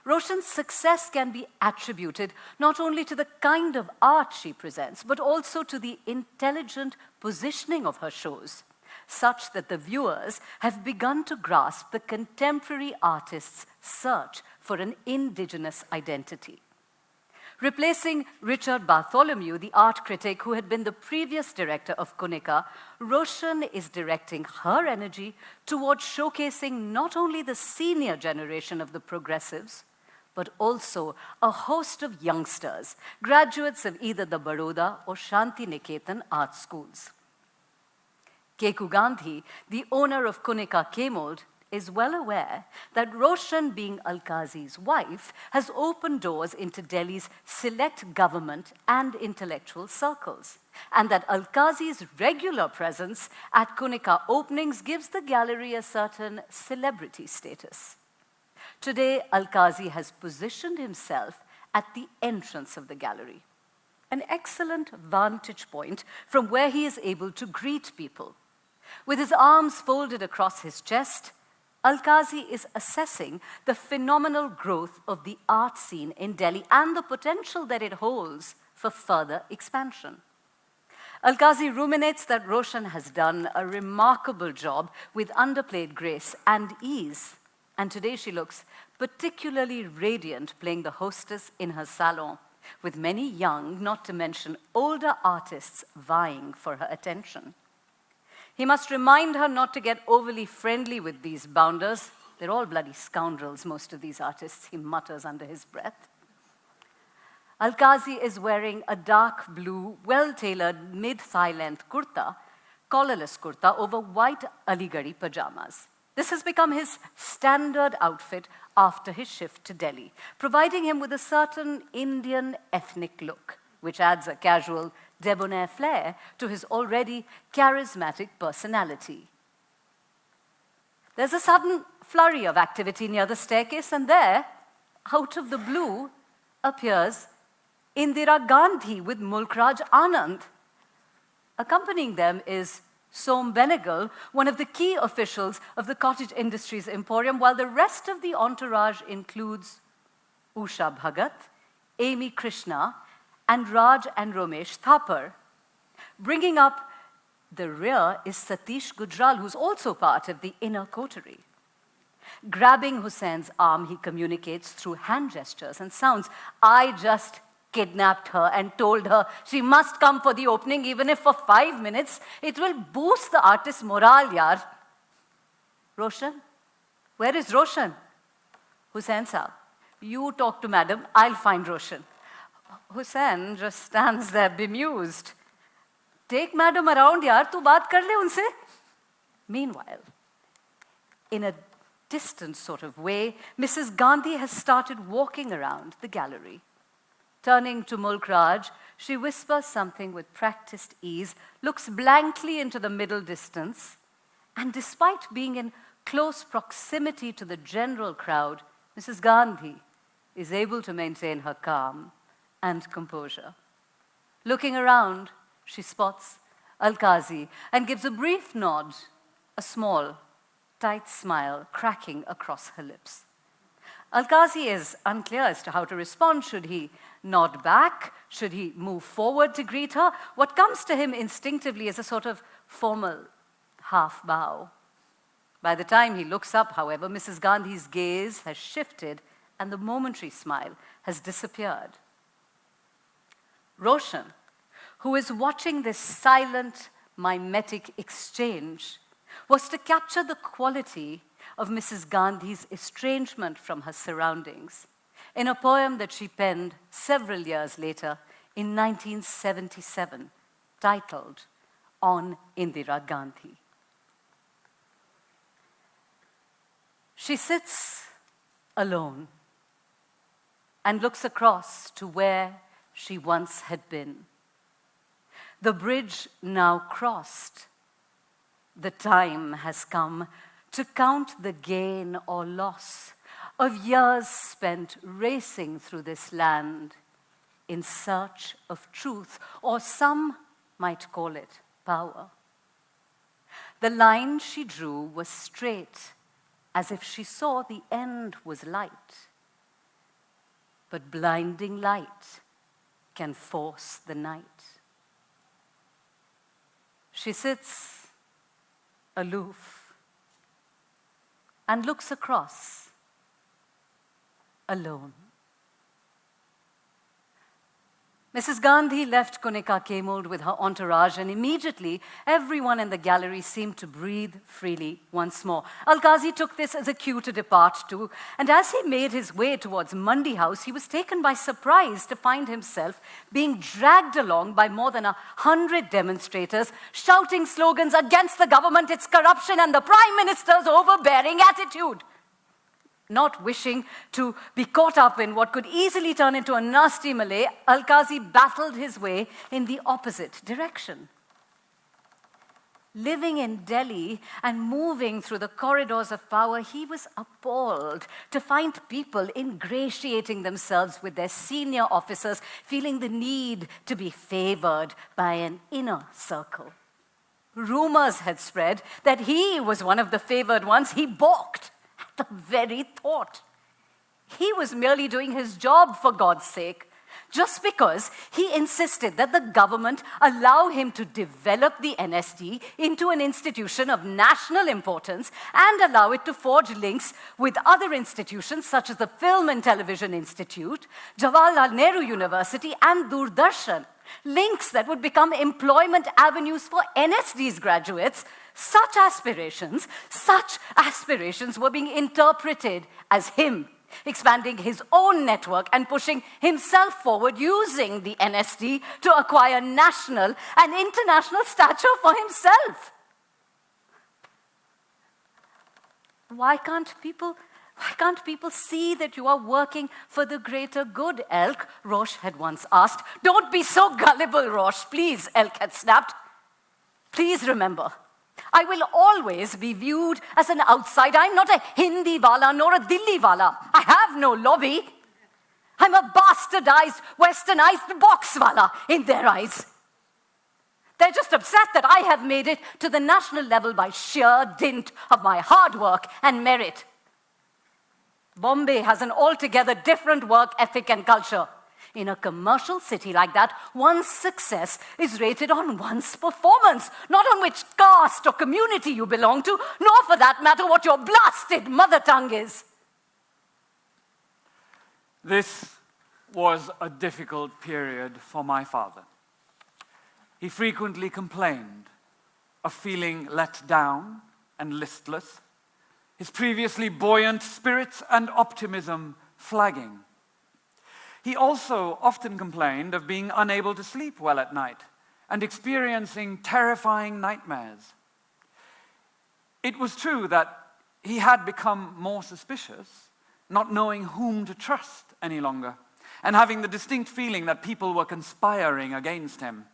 Roshan's success can be attributed not only to the kind of art she presents, but also to the intelligent positioning of her shows, such that the viewers have begun to grasp the contemporary artist's search for an indigenous identity. Replacing Richard Bartholomew, the art critic who had been the previous director of Kunika, Roshan is directing her energy towards showcasing not only the senior generation of the progressives, but also a host of youngsters, graduates of either the Baroda or Shanti Niketan art schools. Keku Gandhi, the owner of Kunika K-Mold, is well aware that Roshan, being Alkazi's wife, has opened doors into Delhi's select government and intellectual circles, and that Alkazi's regular presence at Kunika openings gives the gallery a certain celebrity status. Today, Alkazi has positioned himself at the entrance of the gallery, an excellent vantage point from where he is able to greet people. With his arms folded across his chest, Alkazi is assessing the phenomenal growth of the art scene in Delhi and the potential that it holds for further expansion. Alkazi ruminates that Roshan has done a remarkable job with underplayed grace and ease, and today she looks particularly radiant playing the hostess in her salon, with many young, not to mention older artists vying for her attention. He must remind her not to get overly friendly with these bounders. They're all bloody scoundrels, most of these artists, he mutters under his breath. Alkazi is wearing a dark blue, well-tailored mid-thigh length kurta, collarless kurta, over white Aligarhi pajamas. This has become his standard outfit after his shift to Delhi, providing him with a certain Indian ethnic look, which adds a casual, debonair flair to his already charismatic personality. There's a sudden flurry of activity near the staircase, and there, out of the blue, appears Indira Gandhi with Mulkraj Anand. Accompanying them is Som Benegal, one of the key officials of the cottage industries emporium, while the rest of the entourage includes Usha Bhagat, Amy Krishna, and Raj and Romesh Thapar. Bringing up the rear is Satish Gujral, who's also part of the inner coterie. Grabbing Hussein's arm, he communicates through hand gestures and sounds. I just kidnapped her and told her she must come for the opening, even if for 5 minutes. It will boost the artist's morale, yaar. Roshan? Where is Roshan? Hussain Saab, you talk to madam, I'll find Roshan. Hussain just stands there bemused. Take madam around, yaar, tu baat kar le unse. Meanwhile, in a distant sort of way, Mrs. Gandhi has started walking around the gallery. Turning to Mulkraj, she whispers something with practiced ease, looks blankly into the middle distance, and despite being in close proximity to the general crowd, Mrs. Gandhi is able to maintain her calm and composure. Looking around, she spots Alkazi and gives a brief nod, a small, tight smile cracking across her lips. Alkazi is unclear as to how to respond. Should he nod back? Should he move forward to greet her? What comes to him instinctively is a sort of formal half bow. By the time he looks up, however, Mrs. Gandhi's gaze has shifted and the momentary smile has disappeared. Roshan, who is watching this silent, mimetic exchange, was to capture the quality of Mrs. Gandhi's estrangement from her surroundings in a poem that she penned several years later in 1977, titled On Indira Gandhi. She sits alone and looks across to where she once had been. The bridge now crossed. The time has come to count the gain or loss of years spent racing through this land in search of truth, or some might call it power. The line she drew was straight, as if she saw the end was light. But blinding light can force the night. She sits aloof and looks across, alone. Mrs. Gandhi left Konika K-mold with her entourage, and immediately everyone in the gallery seemed to breathe freely once more. Alkazi took this as a cue to depart too, and as he made his way towards Mandi House, he was taken by surprise to find himself being dragged along by more than 100 demonstrators, shouting slogans against the government, its corruption, and the Prime Minister's overbearing attitude. Not wishing to be caught up in what could easily turn into a nasty melee, Alkazi battled his way in the opposite direction. Living in Delhi and moving through the corridors of power, he was appalled to find people ingratiating themselves with their senior officers, feeling the need to be favored by an inner circle. Rumors had spread that he was one of the favored ones. He balked at the very thought. He was merely doing his job, for God's sake, just because he insisted that the government allow him to develop the NSD into an institution of national importance and allow it to forge links with other institutions such as the Film and Television Institute, Jawaharlal Nehru University, and Doordarshan. Links that would become employment avenues for NSD's graduates. Such aspirations were being interpreted as him expanding his own network and pushing himself forward using the NSD to acquire national and international stature for himself. Why can't people see that you are working for the greater good, Elk? Roche had once asked. Don't be so gullible, Roche, please, Elk had snapped. Please remember, I will always be viewed as an outsider. I'm not a Hindi wala nor a Delhi wala. I have no lobby. I'm a bastardized, westernized box wala in their eyes. They're just upset that I have made it to the national level by sheer dint of my hard work and merit. Bombay has an altogether different work ethic and culture. In a commercial city like that, one's success is rated on one's performance, not on which caste or community you belong to, nor for that matter what your blasted mother tongue is. This was a difficult period for my father. He frequently complained of feeling let down and listless, his previously buoyant spirits and optimism flagging. He also often complained of being unable to sleep well at night and experiencing terrifying nightmares. It was true that he had become more suspicious, not knowing whom to trust any longer, and having the distinct feeling that people were conspiring against him.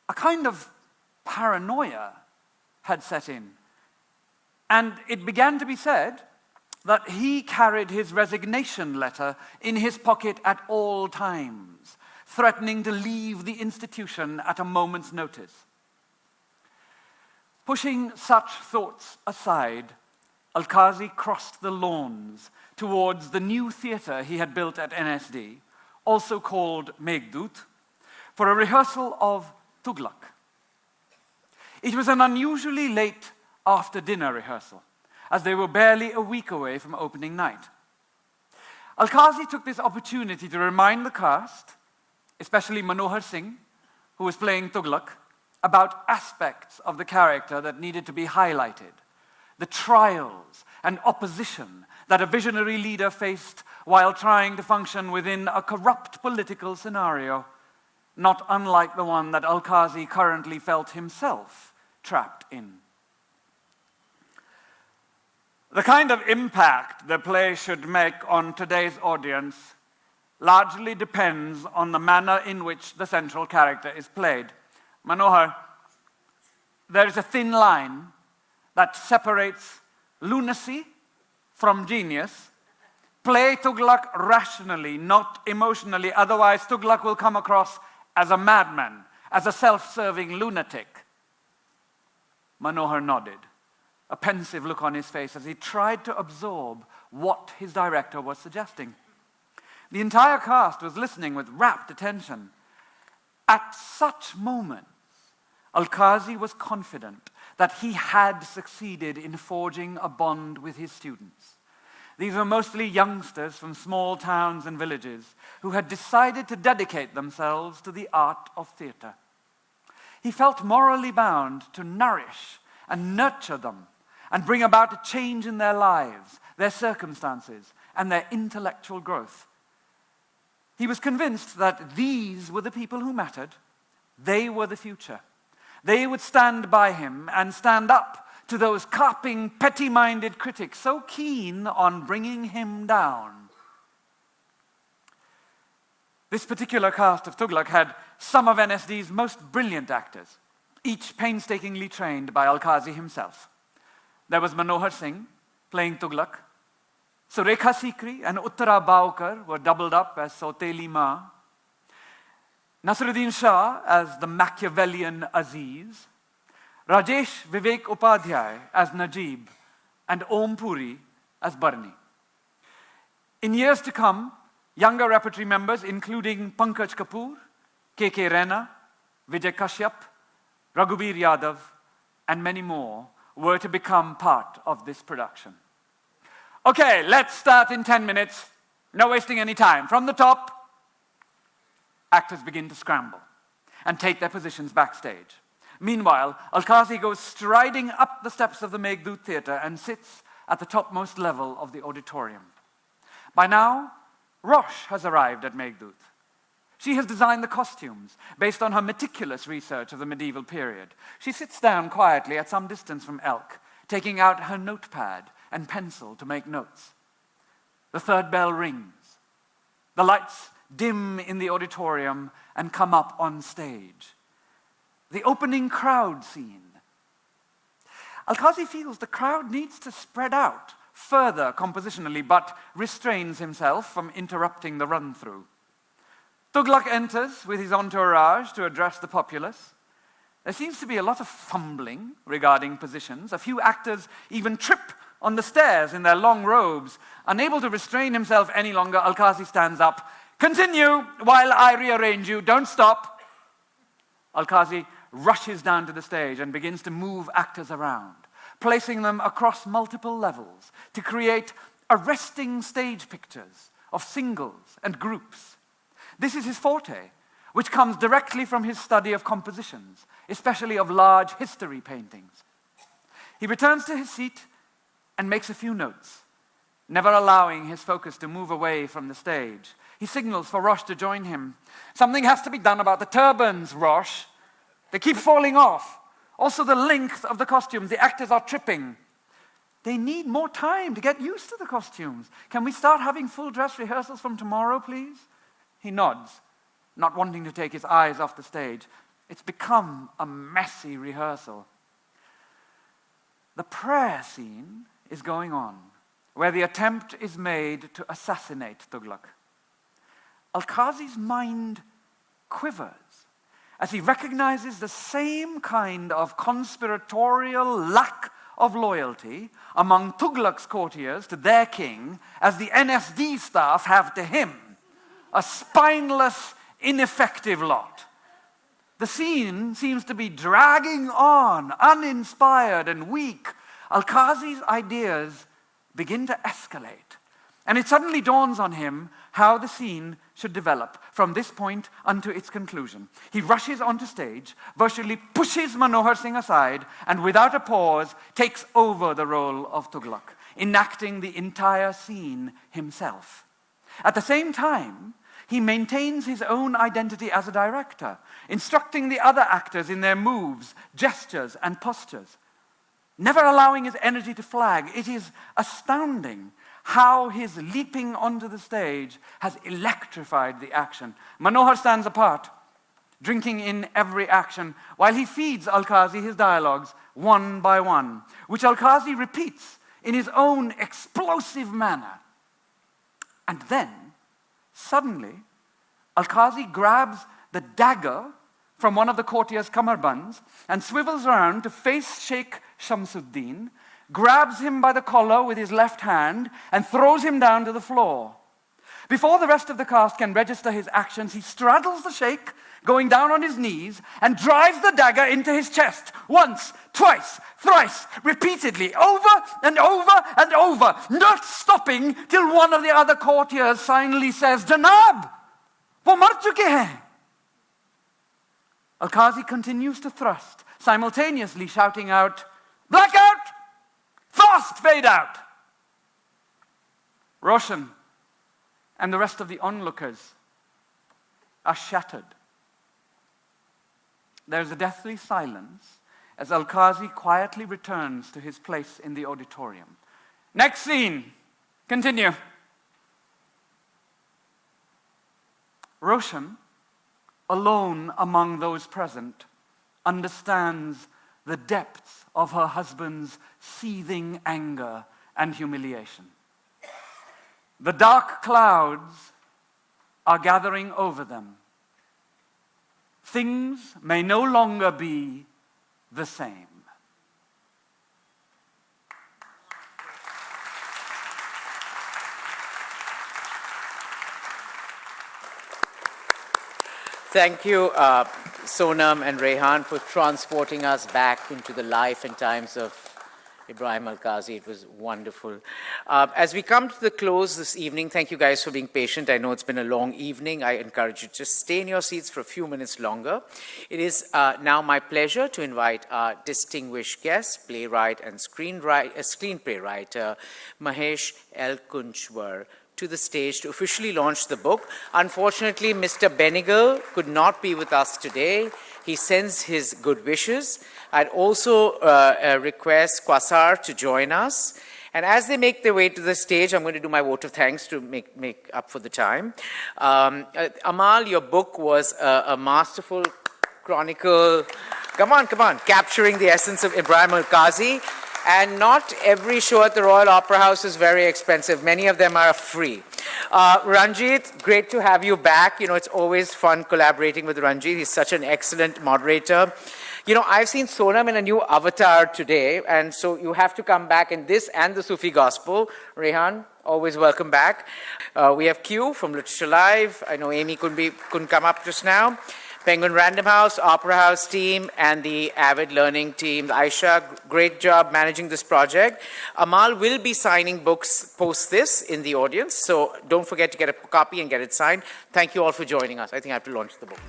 A kind of paranoia had set in, and it began to be said that he carried his resignation letter in his pocket at all times, threatening to leave the institution at a moment's notice. Pushing such thoughts aside, Alkazi crossed the lawns towards the new theatre he had built at NSD, also called Meghdut, for a rehearsal of Tughlaq. It was an unusually late after-dinner rehearsal, as they were barely a week away from opening night. Alkazi took this opportunity to remind the cast, especially Manohar Singh, who was playing Tughlaq, about aspects of the character that needed to be highlighted, the trials and opposition that a visionary leader faced while trying to function within a corrupt political scenario, not unlike the one that Alkazi currently felt himself trapped in. The kind of impact the play should make on today's audience largely depends on the manner in which the central character is played. Manohar, there is a thin line that separates lunacy from genius. Play Tughlaq rationally, not emotionally, otherwise Tughlaq will come across as a madman, as a self-serving lunatic. Manohar nodded, a pensive look on his face as he tried to absorb what his director was suggesting. The entire cast was listening with rapt attention. At such moments, Alkazi was confident that he had succeeded in forging a bond with his students. These were mostly youngsters from small towns and villages who had decided to dedicate themselves to the art of theatre. He felt morally bound to nourish and nurture them and bring about a change in their lives, their circumstances, and their intellectual growth. He was convinced that these were the people who mattered. They were the future. They would stand by him and stand up to those carping, petty-minded critics so keen on bringing him down. This particular cast of Tughlaq had some of NSD's most brilliant actors, each painstakingly trained by Alkazi himself. There was Manohar Singh playing Tughlaq. Surekha Sikri and Uttara Baukar were doubled up as Soteli Ma. Nasruddin Shah as the Machiavellian Aziz. Rajesh Vivek Upadhyay as Najib, and Om Puri as Barni. In years to come, younger repertory members, including Pankaj Kapoor, K.K. Rena, Vijay Kashyap, Raghubir Yadav, and many more, were to become part of this production. Okay, let's start in 10 minutes. No wasting any time. From the top, actors begin to scramble and take their positions backstage. Meanwhile, Alkazi goes striding up the steps of the Meghdut Theatre and sits at the topmost level of the auditorium. By now, Rosh has arrived at Meghdut. She has designed the costumes based on her meticulous research of the medieval period. She sits down quietly at some distance from Elk, taking out her notepad and pencil to make notes. The third bell rings. The lights dim in the auditorium and come up on stage. The opening crowd scene. Alkazi feels the crowd needs to spread out further compositionally, but restrains himself from interrupting the run-through. Tughlaq enters with his entourage to address the populace. There seems to be a lot of fumbling regarding positions. A few actors even trip on the stairs in their long robes. Unable to restrain himself any longer, Alkazi stands up. "Continue while I rearrange you. Don't stop." Alkazi rushes down to the stage and begins to move actors around, placing them across multiple levels to create arresting stage pictures of singles and groups. This is his forte, which comes directly from his study of compositions, especially of large history paintings. He returns to his seat and makes a few notes, never allowing his focus to move away from the stage. He signals for Rosh to join him. "Something has to be done about the turbans, Rosh. They keep falling off. Also the length of the costumes. The actors are tripping. They need more time to get used to the costumes. Can we start having full dress rehearsals from tomorrow, please?" He nods, not wanting to take his eyes off the stage. It's become a messy rehearsal. The prayer scene is going on, where the attempt is made to assassinate Tughlaq. Alkazi's mind quivers as he recognizes the same kind of conspiratorial lack of loyalty among Tughlaq's courtiers to their king as the NSD staff have to him, a spineless, ineffective lot. The scene seems to be dragging on, uninspired and weak. Alkazi's ideas begin to escalate, and it suddenly dawns on him how the scene should develop from this point unto its conclusion. He rushes onto stage, virtually pushes Manohar Singh aside, and without a pause takes over the role of Tughlaq, enacting the entire scene himself. At the same time, he maintains his own identity as a director, instructing the other actors in their moves, gestures, and postures, never allowing his energy to flag. It is astounding how his leaping onto the stage has electrified the action. Manohar stands apart, drinking in every action, while he feeds Alkazi his dialogues one by one, which Alkazi repeats in his own explosive manner. And then, suddenly, Alkazi grabs the dagger from one of the courtiers' kamarbands and swivels around to face Sheikh Shamsuddin, grabs him by the collar with his left hand, and throws him down to the floor. Before the rest of the cast can register his actions, he straddles the sheikh, going down on his knees, and drives the dagger into his chest. Once, twice, thrice, repeatedly, over and over and over, not stopping till one of the other courtiers silently says, "Janab, wo mar chuke hain?" Alkazi continues to thrust, simultaneously shouting out, "Blackout! Fast fade out!" Roshan and the rest of the onlookers are shattered. There's a deathly silence as Alkazi quietly returns to his place in the auditorium. Next scene. Continue. Roshan, alone among those present, understands the depths of her husband's seething anger and humiliation. The dark clouds are gathering over them. Things may no longer be the same. Thank you, Sonam and Rehan, for transporting us back into the life and times of Ebrahim Alkazi. It was wonderful. As we come to the close this evening, thank you guys for being patient. I know it's been a long evening. I encourage you to just stay in your seats for a few minutes longer. It is now my pleasure to invite our distinguished guest, playwright and screenplay writer, Mahesh Elkunchwar, to the stage to officially launch the book. Unfortunately, Mr. Benigal could not be with us today. He sends his good wishes. I'd also request Quasar to join us. And as they make their way to the stage, I'm going to do my vote of thanks to make up for the time. Amal, your book was a masterful chronicle, come on, capturing the essence of Ebrahim Alkazi. And not every show at the Royal Opera House is very expensive. Many of them are free. Ranjit, great to have you back. You know, it's always fun collaborating with Ranjit. He's such an excellent moderator. You know, I've seen Sonam in a new avatar today, and so you have to come back in this and the Sufi Gospel. Rehan, always welcome back. We have Q from Literature Live. I know Amy couldn't come up just now. Penguin Random House, Opera House team, and the Avid Learning team. Aisha, great job managing this project. Amal will be signing books post this in the audience, so don't forget to get a copy and get it signed. Thank you all for joining us. I think I have to launch the book.